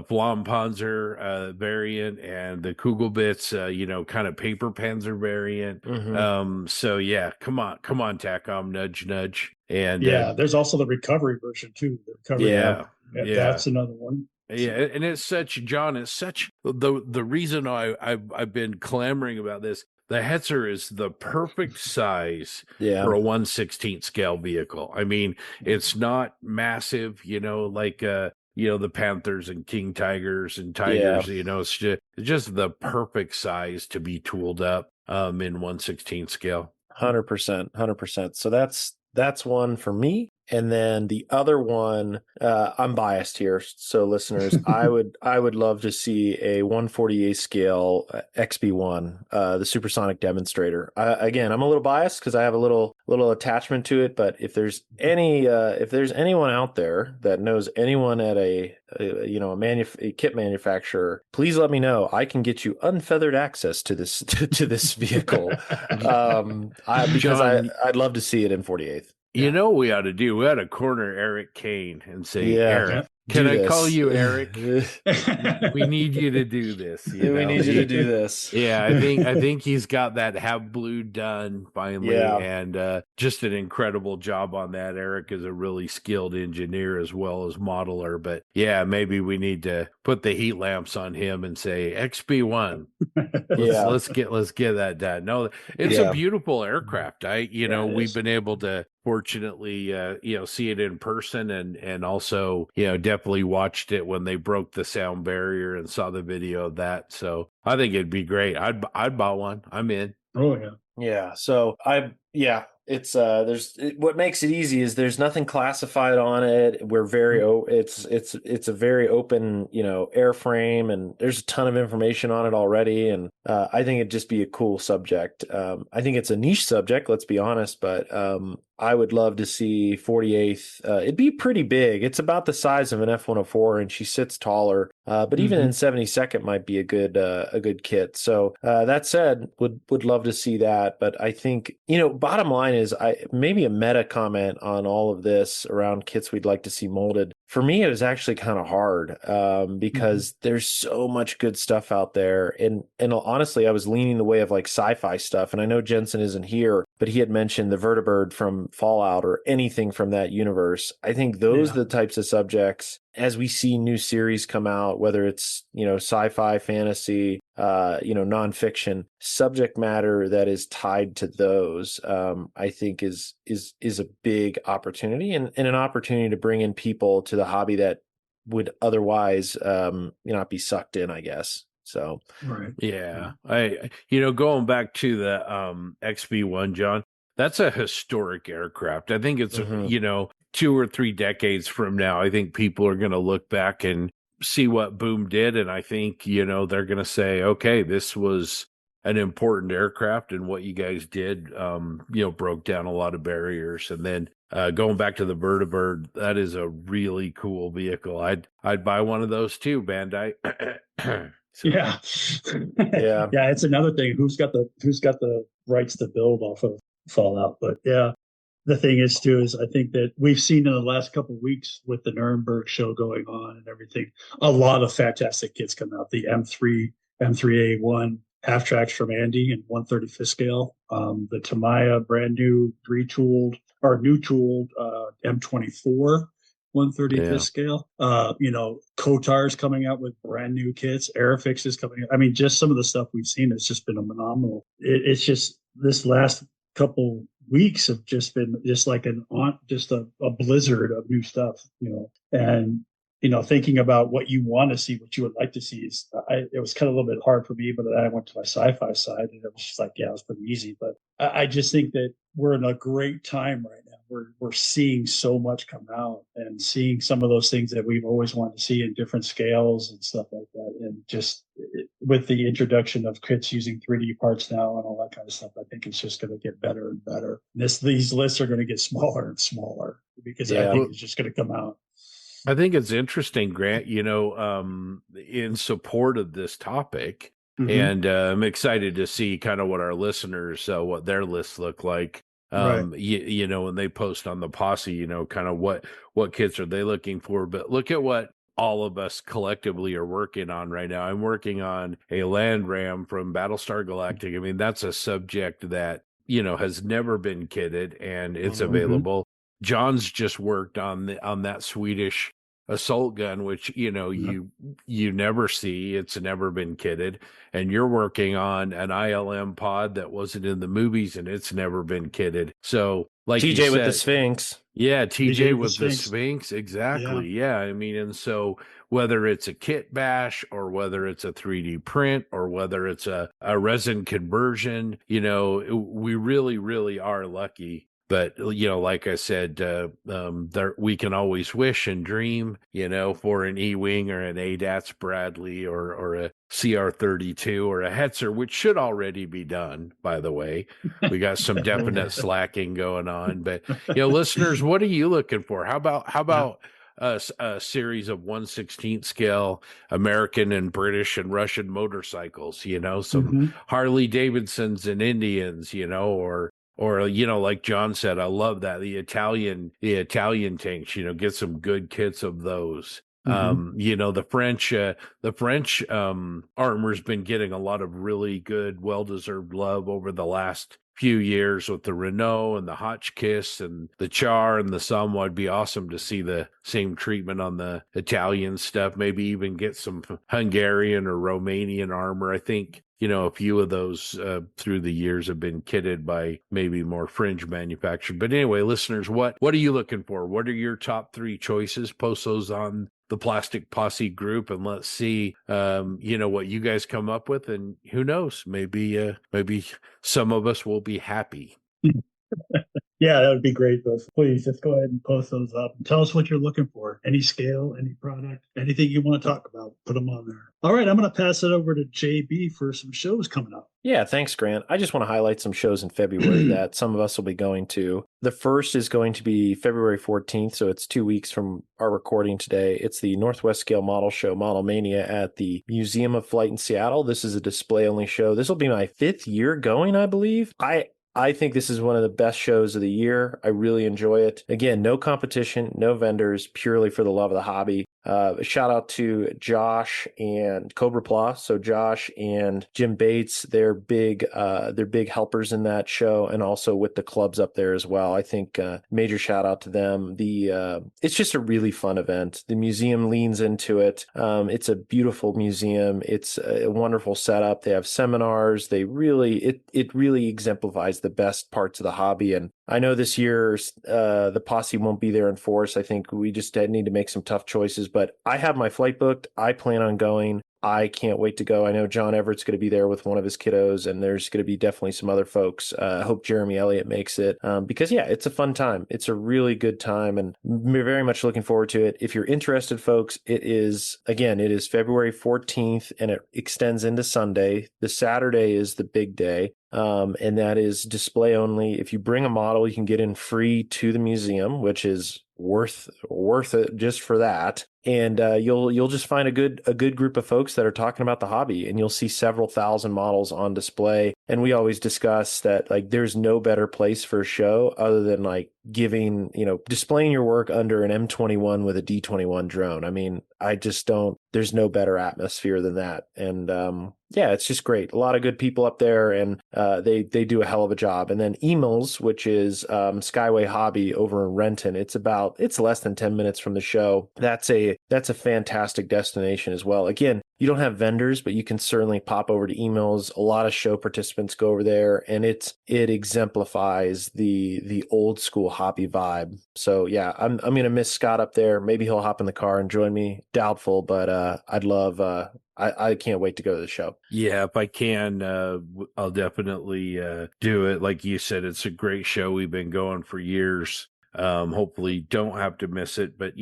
Flampanzer variant and the Kugelbits, kind of paper Panzer variant. Mhm. So yeah, come on, Tacom, nudge, nudge, and Yeah, there's also the recovery version too. The recovery Yeah. app. yeah. That's another one. Yeah, and it's such, John, it's such the reason I've been clamoring about this. The Hetzer is the perfect size Yeah. for a 1/16 scale vehicle. I mean, it's not massive, like the Panthers and King Tigers and Yeah. Tigers, it's just the perfect size to be tooled up in 1/16 scale. 100%. 100%. So that's one for me. And then the other one, I'm biased here. So listeners, I would love to see a 148 scale XB1, the supersonic demonstrator. Again, I'm a little biased because I have a little attachment to it. But if there's anyone out there that knows anyone at a kit manufacturer, please let me know. I can get you unfeathered access to this to this vehicle. Because John, I'd love to see it in 48th. you know what we ought to do? We ought to corner Eric Kane and say, Yeah, Eric, Yeah. can do I call this. you Eric? We need you to do this. We need you to do this. Yeah, I think he's got that Have Blue done finally, Yeah. and just an incredible job on that. Eric is a really skilled engineer as well as modeler, but yeah, maybe we need to put the heat lamps on him and say XB1. Yeah. Let's get that done. No, it's a Yeah. beautiful aircraft. Yeah, it We've is. been able to fortunately see it in person, and also definitely watched it when they broke the sound barrier and saw the video of that. So I think it'd be great. I'd buy one. I'm in. Oh yeah. Yeah. So it's what makes it easy is there's nothing classified on it. We're very it's a very open, airframe, and there's a ton of information on it already. And I think it'd just be a cool subject. I think it's a niche subject, let's be honest, but I would love to see 48th. It'd be pretty big. It's about the size of an F-104, and she sits taller. But even in Mhm. 72nd might be a good kit. So that said, would love to see that. But I think bottom line is maybe a meta comment on all of this around kits we'd like to see molded. For me, it was actually kind of hard because there's so much good stuff out there, and honestly, I was leaning the way of like sci-fi stuff. And I know Jensen isn't here, but he had mentioned the Vertibird from Fallout or anything from that universe. I think those Yeah. are the types of subjects as we see new series come out, whether it's sci-fi, fantasy, nonfiction, subject matter that is tied to those, I think is a big opportunity and an opportunity to bring in people to the hobby that would otherwise not be sucked in, I guess. So Right. Yeah. I going back to the XB1, John, that's a historic aircraft. I think it's mhm. 2 or 3 decades from now, I think people are going to look back and see what Boom did, and I think they're going to say, okay, this was an important aircraft, and what you guys did broke down a lot of barriers. And then going back to the Vertibird, that is a really cool vehicle. I'd buy one of those too, Bandai. So, Yeah. Yeah. Yeah, it's another thing. Who's got the rights to build off of Fallout? But yeah, the thing is too is I think that we've seen in the last couple of weeks with the Nuremberg show going on and everything, a lot of fantastic kits come out. The M3, M3A1 half tracks from Andy and 135th scale. The Tamiya brand new retooled or new tooled M24 135th yeah. scale. Kotar's coming out with brand new kits. Aerofix is coming out. I mean, just some of the stuff we've seen has just been a phenomenal. It's just this last couple weeks have just been just like a blizzard of new stuff, and thinking about what you want to see, what you would like to see it was kind of a little bit hard for me, but then I went to my sci-fi side and it was just like, yeah, it was pretty easy. But I just think that we're in a great time right now. We're seeing so much come out and seeing some of those things that we've always wanted to see in different scales and stuff like that. And just with the introduction of kits using 3D parts now and all that kind of stuff, I think it's just going to get better and better. These lists are going to get smaller and smaller because I Yeah. think it's just going to come out. I think it's interesting, Grant, in support of this topic. Mm-hmm. And I'm excited to see kind of what our listeners, what their lists look like. Right. When they post on the posse, kind of what kits are they looking for. But look at what all of us collectively are working on right now. I'm working on a Land Ram from Battlestar Galactica. I mean, that's a subject that, has never been kitted and it's Mm-hmm. available. John's just worked on that Swedish assault gun, which you never see. It's never been kitted. And you're working on an ILM pod that wasn't in the movies, and it's never been kitted. So, like you TJ with the said, Sphinx. yeah, TJ TJ with the with the Sphinx. Sphinx, Yeah. exactly. Yeah, I mean, and so whether it's a kit bash or whether it's a 3D print or whether it's a resin conversion, we really, really are lucky. But like I said, there we can always wish and dream, for an E-wing or an ADATS Bradley or a CR-32 or a Hetzer, which should already be done. By the way, we got some definite slacking going on. But listeners, what are you looking for? How Yeah. about a series of 1/16 scale American and British and Russian motorcycles? Some Mm-hmm. Harley Davidsons and Indians, or like John said, I love that the Italian tanks, get some good kits of those. Mm-hmm. The French armor's been getting a lot of really good, well-deserved love over the last few years with the Renault and the Hotchkiss and the Char and the Somme. It'd be awesome to see the same treatment on the Italian stuff. Maybe even get some Hungarian or Romanian armor. I think a few of those through the years have been kitted by maybe more fringe manufacturers. But anyway, listeners, what are you looking for? What are your top 3 choices? Post those on the Plastic Posse group, and let's see, what you guys come up with. And who knows, maybe some of us will be happy. Yeah, that would be great. But please just go ahead and post those up and tell us what you're looking for. Any scale, any product, anything you want to talk about, put them on there. All right, I'm going to pass it over to JB for some shows coming up. Yeah, thanks, Grant. I just want to highlight some shows in February that some of us will be going to. The first is going to be February 14th, so it's 2 weeks from our recording today. It's the Northwest Scale Model Show, Model Mania, at the Museum of Flight in Seattle. This is a display-only show. This will be my 5th year going, I believe. I think this is one of the best shows of the year. I really enjoy it. Again, no competition, no vendors, purely for the love of the hobby. Shout out to Josh and Cobra Plus. So Josh and Jim Bates, they're big helpers in that show, and also with the clubs up there as well. I think major shout out to them. It's just a really fun event. The museum leans into it. It's a beautiful museum. It's a wonderful setup. They have seminars. It really exemplifies the best parts of the hobby. And I know this year the posse won't be there in force. I think we just need to make some tough choices, but I have my flight booked. I plan on going. I can't wait to go. I know John Everett's going to be there with one of his kiddos, and there's going to be definitely some other folks. I hope Jeremy Elliott makes it because, yeah, it's a fun time. It's a really good time, and we're very much looking forward to it. If you're interested, folks, it is February 14th, and it extends into Sunday. The Saturday is the big day. And that is display only. If you bring a model, you can get in free to the museum, which is worth it just for that. And you'll just find a good group of folks that are talking about the hobby, and you'll see several thousand models on display. And we always discuss that, like, there's no better place for a show other than like displaying your work under an M21 with a D21 drone. I mean, there's no better atmosphere than that. And yeah, it's just great. A lot of good people up there, and they do a hell of a job. And then Emils, which is Skyway Hobby over in Renton. It's less than 10 minutes from the show. That's a fantastic destination as well. Again, you don't have vendors, but you can certainly pop over to Emils. A lot of show participants go over there, and it exemplifies the old school hobby vibe. So yeah, I'm gonna miss Scott up there. Maybe he'll hop in the car and join me. Doubtful, but I'd love. I can't wait to go to the show. Yeah, if I can, I'll definitely do it. Like you said, it's a great show. We've been going for years. Hopefully, don't have to miss it. But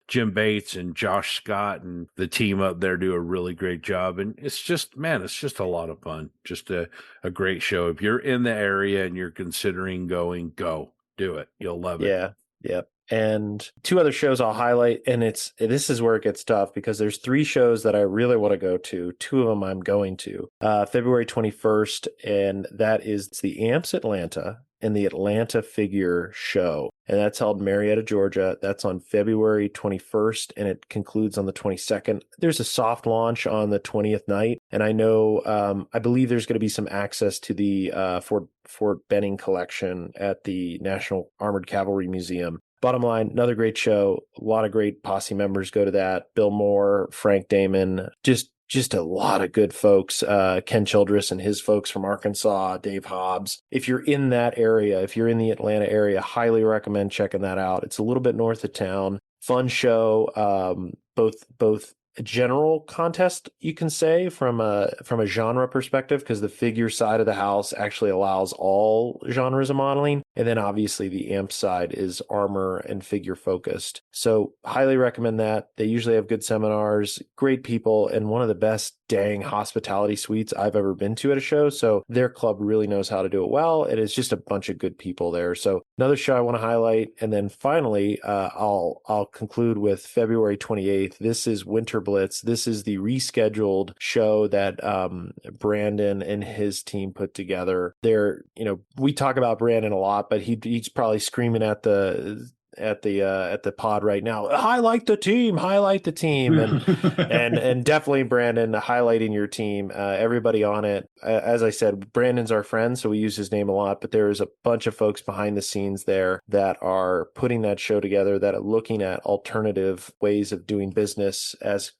Jim Bates and Josh Scott and the team up there do a really great job. And it's just a lot of fun. Just a great show. If you're in the area and you're considering going, go do it. You'll love it. Yeah. Yep. And two other shows I'll highlight, and this is where it gets tough because there's three shows that I really want to go to. Two of them I'm going to. February 21st, and that is the AMPS Atlanta and the Atlanta Figure Show. And that's held in Marietta, Georgia. That's on February 21st, and it concludes on the 22nd. There's a soft launch on the 20th night, and I know, I believe there's going to be some access to the Fort Benning collection at the National Armored Cavalry Museum. Bottom line, another great show. A lot of great posse members go to that. Bill Moore, Frank Damon, just a lot of good folks. Ken Childress and his folks from Arkansas, Dave Hobbs. If you're in that area, if you're in the Atlanta area, highly recommend checking that out. It's a little bit north of town. Fun show. Both a general contest, you can say, from a genre perspective, because the figure side of the house actually allows all genres of modeling. And then obviously the AMP side is armor and figure focused. So highly recommend that. They usually have good seminars, great people, and one of the best dang hospitality suites I've ever been to at a show. So their club really knows how to do it well. It is just a bunch of good people there. So another show I want to highlight. And then finally, I'll conclude with February 28th. This is Winter Blitz. This is the rescheduled show that Brandon and his team put together. We talk about Brandon a lot, but he's probably screaming at the pod right now, highlight the team, and definitely Brandon highlighting your team, everybody on it. As I said, Brandon's our friend, so we use his name a lot, but there is a bunch of folks behind the scenes there that are putting that show together, that are looking at alternative ways of doing business as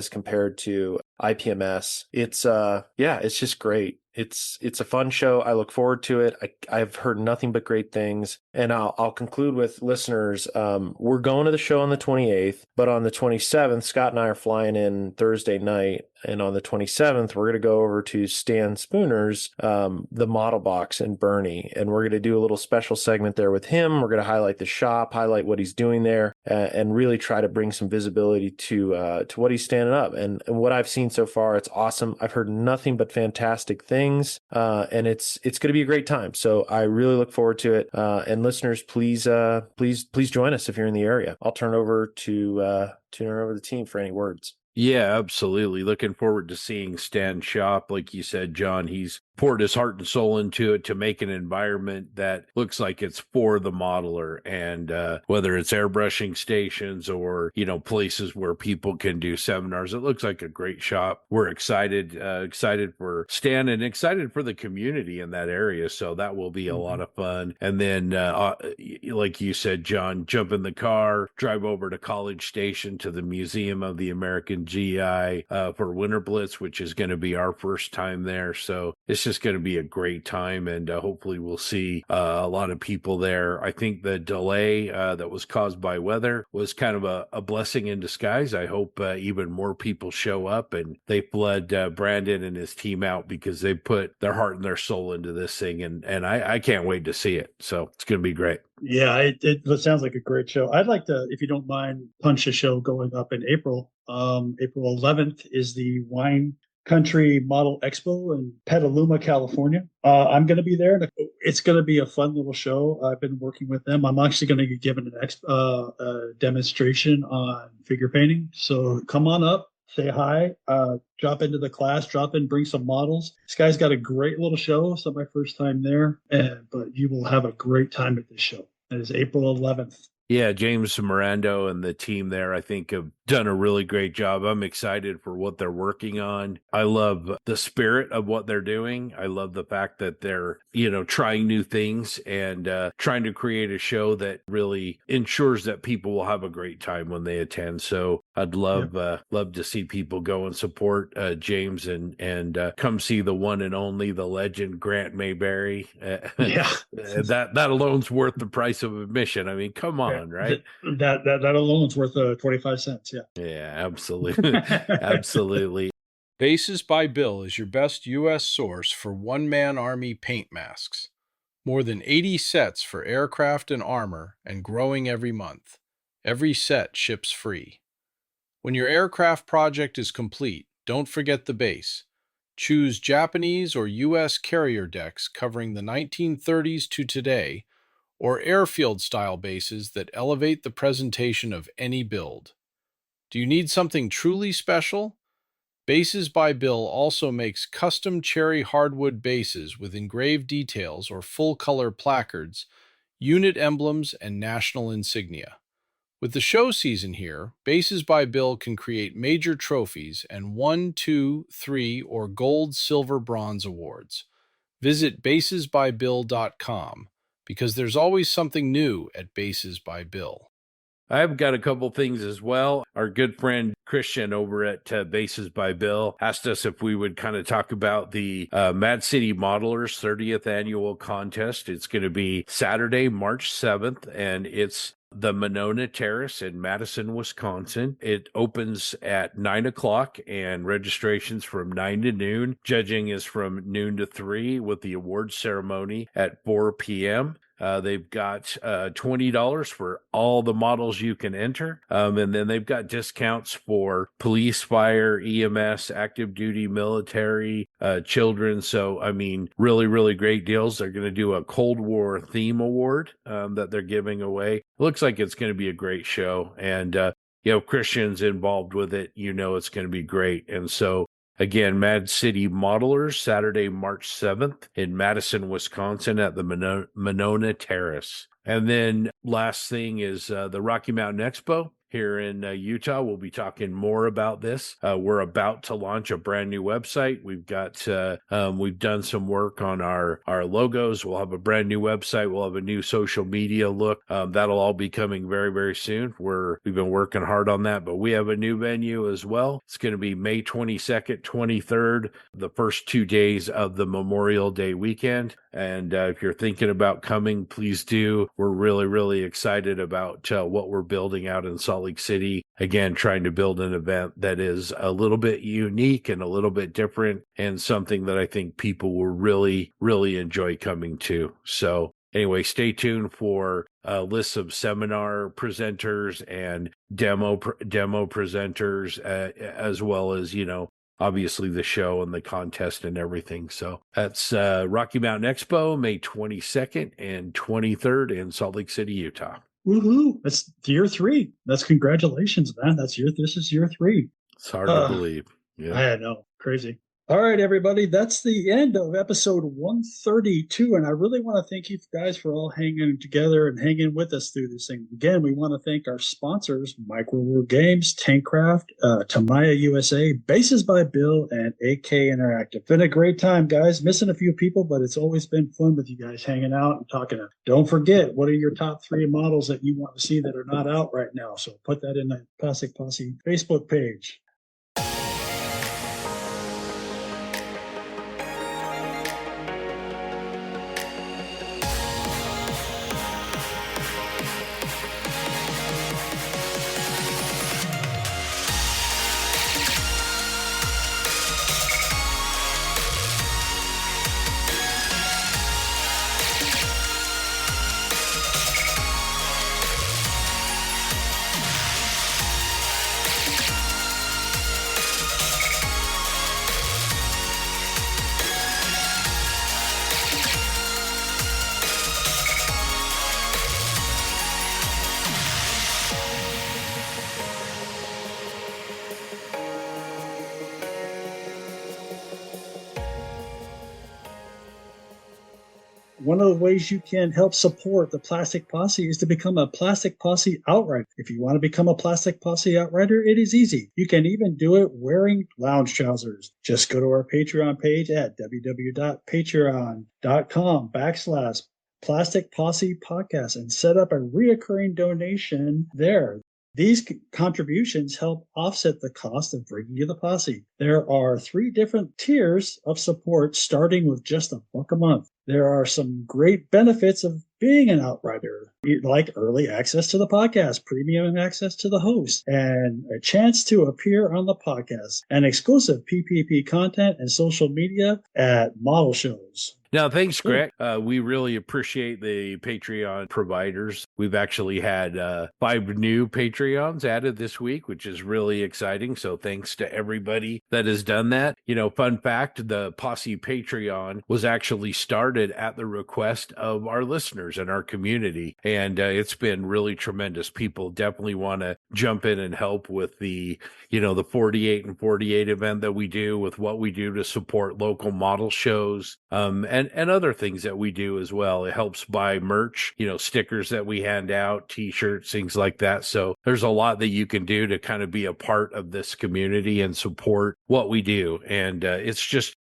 compared to IPMS. It's just great. It's a fun show. I look forward to it. I've heard nothing but great things. And I'll conclude with listeners. We're going to the show on the 28th, but on the 27th, Scott and I are flying in Thursday night. And on the 27th, we're going to go over to Stan Spooner's, the Model Box in Bernie. And we're going to do a little special segment there with him. We're going to highlight the shop, highlight what he's doing there, and really try to bring some visibility to what he's standing up. And what I've seen so far, it's awesome. I've heard nothing but fantastic things, and it's going to be a great time. So I really look forward to it. And listeners, please join us if you're in the area. I'll turn over the team for any words. Yeah, absolutely. Looking forward to seeing Stan shop. Like you said, John, he's poured his heart and soul into it to make an environment that looks like it's for the modeler. And whether it's airbrushing stations or, places where people can do seminars, it looks like a great shop. We're excited for Stan and excited for the community in that area. So that will be a lot of fun. And then, like you said, John, jump in the car, drive over to College Station to the Museum of the American GI for Winter Blitz, which is going to be our first time there. So it's just going to be a great time, and hopefully we'll see a lot of people there. I think the delay that was caused by weather was kind of a blessing in disguise. I hope even more people show up, and they flood Brandon and his team out, because they put their heart and their soul into this thing, and I can't wait to see it. So it's going to be great. Yeah, it sounds like a great show. I'd like to, if you don't mind, punch a show going up in April. April 11th is the Wine Country Model Expo in Petaluma, California. I'm going to be there. It's going to be a fun little show. I've been working with them. I'm actually going to be giving a demonstration on figure painting. So come on up, say hi, drop into the class, bring some models. This guy's got a great little show. It's not my first time there, but you will have a great time at this show. It is April 11th. Yeah, James Mirando and the team there, I think, have done a really great job. I'm excited for what they're working on. I love the spirit of what they're doing. I love the fact that they're, trying new things and trying to create a show that really ensures that people will have a great time when they attend. So I'd love to see people go and support James and come see the one and only, the legend, Grant Mayberry. That alone's worth the price of admission. I mean, come on, right? That alone's worth 25 cents. Yeah, absolutely. Absolutely. Bases by Bill is your best U.S. source for one-man army paint masks. More than 80 sets for aircraft and armor, and growing every month. Every set ships free. When your aircraft project is complete, don't forget the base. Choose Japanese or U.S. carrier decks covering the 1930s to today, or airfield-style bases that elevate the presentation of any build. Do you need something truly special? Bases by Bill also makes custom cherry hardwood bases with engraved details or full-color placards, unit emblems, and national insignia. With the show season here, Bases by Bill can create major trophies and 1, 2, 3, or gold, silver, bronze awards. Visit basesbybill.com because there's always something new at Bases by Bill. I've got a couple things as well. Our good friend Christian over at Bases by Bill asked us if we would kind of talk about the Mad City Modelers 30th annual contest. It's going to be Saturday, March 7th, and it's the Monona Terrace in Madison, Wisconsin. It opens at 9 o'clock and registration's from 9 to noon. Judging is from noon to 3 with the award ceremony at 4 p.m. They've got $20 for all the models you can enter. And then they've got discounts for police, fire, EMS, active duty, military, children. So, I mean, really, really great deals. They're going to do a Cold War theme award that they're giving away. It looks like it's going to be a great show. And, Christian's involved with it. It's going to be great. And so, again, Mad City Modelers, Saturday, March 7th in Madison, Wisconsin at the Monona Terrace. And then last thing is the Rocky Mountain Expo here in Utah. We'll be talking more about this. We're about to launch a brand new website. We've done some work on our logos. We'll have a brand new website. We'll have a new social media look. That'll all be coming very, very soon. We've been working hard on that, but we have a new venue as well. It's going to be May 22nd, 23rd, the first 2 days of the Memorial Day weekend. And if you're thinking about coming, please do. We're really, really excited about what we're building out in Salt Lake City. Again, trying to build an event that is a little bit unique and a little bit different and something that I think people will really, really enjoy coming to. So anyway, stay tuned for lists of seminar presenters and demo presenters, as well as, obviously the show and the contest and everything. So that's Rocky Mountain Expo, May 22nd and 23rd in Salt Lake City, Utah. Woohoo! That's year 3. That's congratulations, man. This is year 3. It's hard to believe. Yeah. I know. Crazy. All right, everybody. That's the end of episode 132. And I really want to thank you guys for all hanging together and hanging with us through this thing. Again, we want to thank our sponsors, Microworld Games, Tankcraft, Tamiya USA, Bases by Bill, and AK Interactive. Been a great time, guys. Missing a few people, but it's always been fun with you guys hanging out and talking. Don't forget, what are your top 3 models that you want to see that are not out right now? So put that in the Plastic Posse Facebook page. One of the ways you can help support the Plastic Posse is to become a Plastic Posse Outrider. If you want to become a Plastic Posse Outrider, it is easy. You can even do it wearing lounge trousers. Just go to our Patreon page at www.patreon.com/Plastic Posse Podcast and set up a reoccurring donation there. These contributions help offset the cost of bringing you the posse. There are 3 different tiers of support, starting with just $1 a month. There are some great benefits of being an outrider. like early access to the podcast, premium access to the host, and a chance to appear on the podcast, and exclusive PPP content and social media at model shows. Now, thanks, Greg. We really appreciate the Patreon providers. We've actually had 5 new Patreons added this week, which is really exciting. So thanks to everybody that has done that. You know, fun fact, the Posse Patreon was actually started at the request of our listeners and our community. And it's been really tremendous. People definitely want to jump in and help with the 48 and 48 event that we do, with what we do to support local model shows. And other things that we do as well. It helps buy merch, stickers that we hand out, t-shirts, things like that. So there's a lot that you can do to kind of be a part of this community and support what we do. And it's just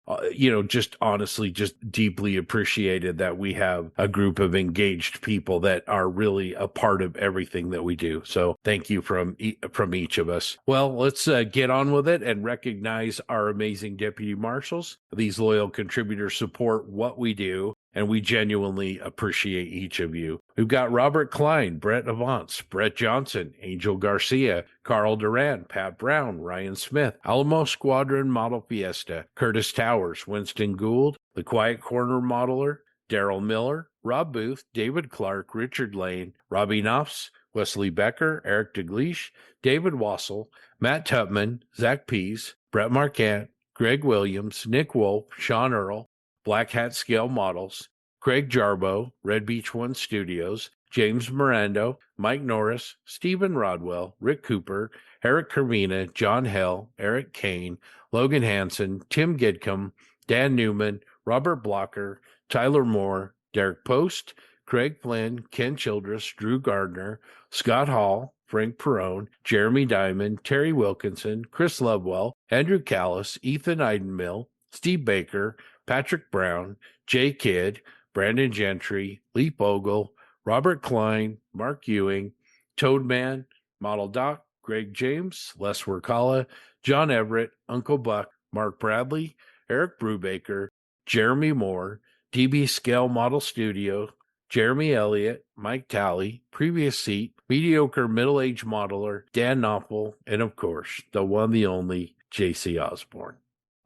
honestly, just deeply appreciated that we have a group of engaged people that are really a part of everything that we do. So thank you from each of us. Well, let's get on with it and recognize our amazing deputy marshals. These loyal contributors support what we do, and we genuinely appreciate each of you. We've got Robert Klein, Brett Avance, Brett Johnson, Angel Garcia, Carl Duran, Pat Brown, Ryan Smith, Alamo Squadron Model Fiesta, Curtis Towers, Winston Gould, The Quiet Corner Modeler, Daryl Miller, Rob Booth, David Clark, Richard Lane, Robbie Knopfs, Wesley Becker, Eric DeGleish, David Wassel, Matt Tupman, Zach Pease, Brett Marquette, Greg Williams, Nick Wolf, Sean Earl, Black Hat Scale Models, Craig Jarbo, Red Beach One Studios, James Mirando, Mike Norris, Stephen Rodwell, Rick Cooper, Eric Kermina, John Hell, Eric Kane, Logan Hansen, Tim Gidcombe, Dan Newman, Robert Blocker, Tyler Moore, Derek Post, Craig Flynn, Ken Childress, Drew Gardner, Scott Hall, Frank Perrone, Jeremy Diamond, Terry Wilkinson, Chris Lovewell, Andrew Callis, Ethan Eidenmill, Steve Baker, Patrick Brown, Jay Kidd, Brandon Gentry, Lee Bogle, Robert Klein, Mark Ewing, Toadman, Model Doc, Greg James, Les Workala, John Everett, Uncle Buck, Mark Bradley, Eric Brubaker, Jeremy Moore, DB Scale Model Studio, Jeremy Elliott, Mike Talley, Previous Seat, Mediocre Middle-Aged Modeler, Dan Knopfel, and of course, the one, the only, J.C. Osborne.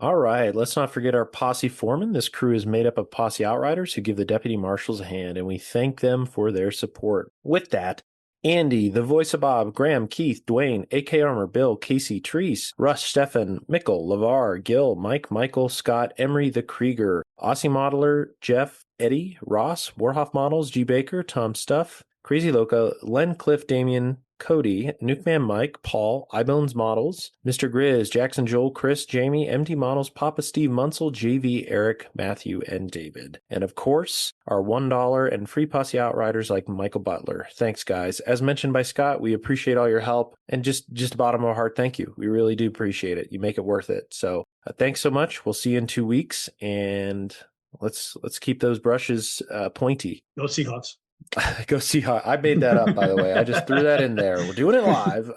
All right, let's not forget our posse foreman. This crew is made up of posse outriders who give the deputy marshals a hand, and we thank them for their support. With that, Andy, the voice of Bob, Graham, Keith, Dwayne, AK Armor, Bill, Casey, Treese, Russ, Stefan, Mickle, LeVar, Gil, Mike, Michael, Scott, Emery, the Krieger, Aussie Modeler, Jeff, Eddie, Ross, Warhoff Models, G. Baker, Tom Stuff, Crazy Loca, Len, Cliff, Damien, Cody, Nukeman Mike, Paul, iBones Models, Mr. Grizz, Jackson, Joel, Chris, Jamie, MD Models, Papa Steve, Munsell, JV, Eric, Matthew, and David. And of course, our $1 and free posse outriders like Michael Butler. Thanks, guys. As mentioned by Scott, we appreciate all your help, and just bottom of our heart, thank you. We really do appreciate it. You make it worth it. So thanks so much. We'll see you in 2 weeks, and let's keep those brushes pointy. Go Seahawks. Go Seahawks. I made that up, by the way. I just threw that in there. We're doing it live.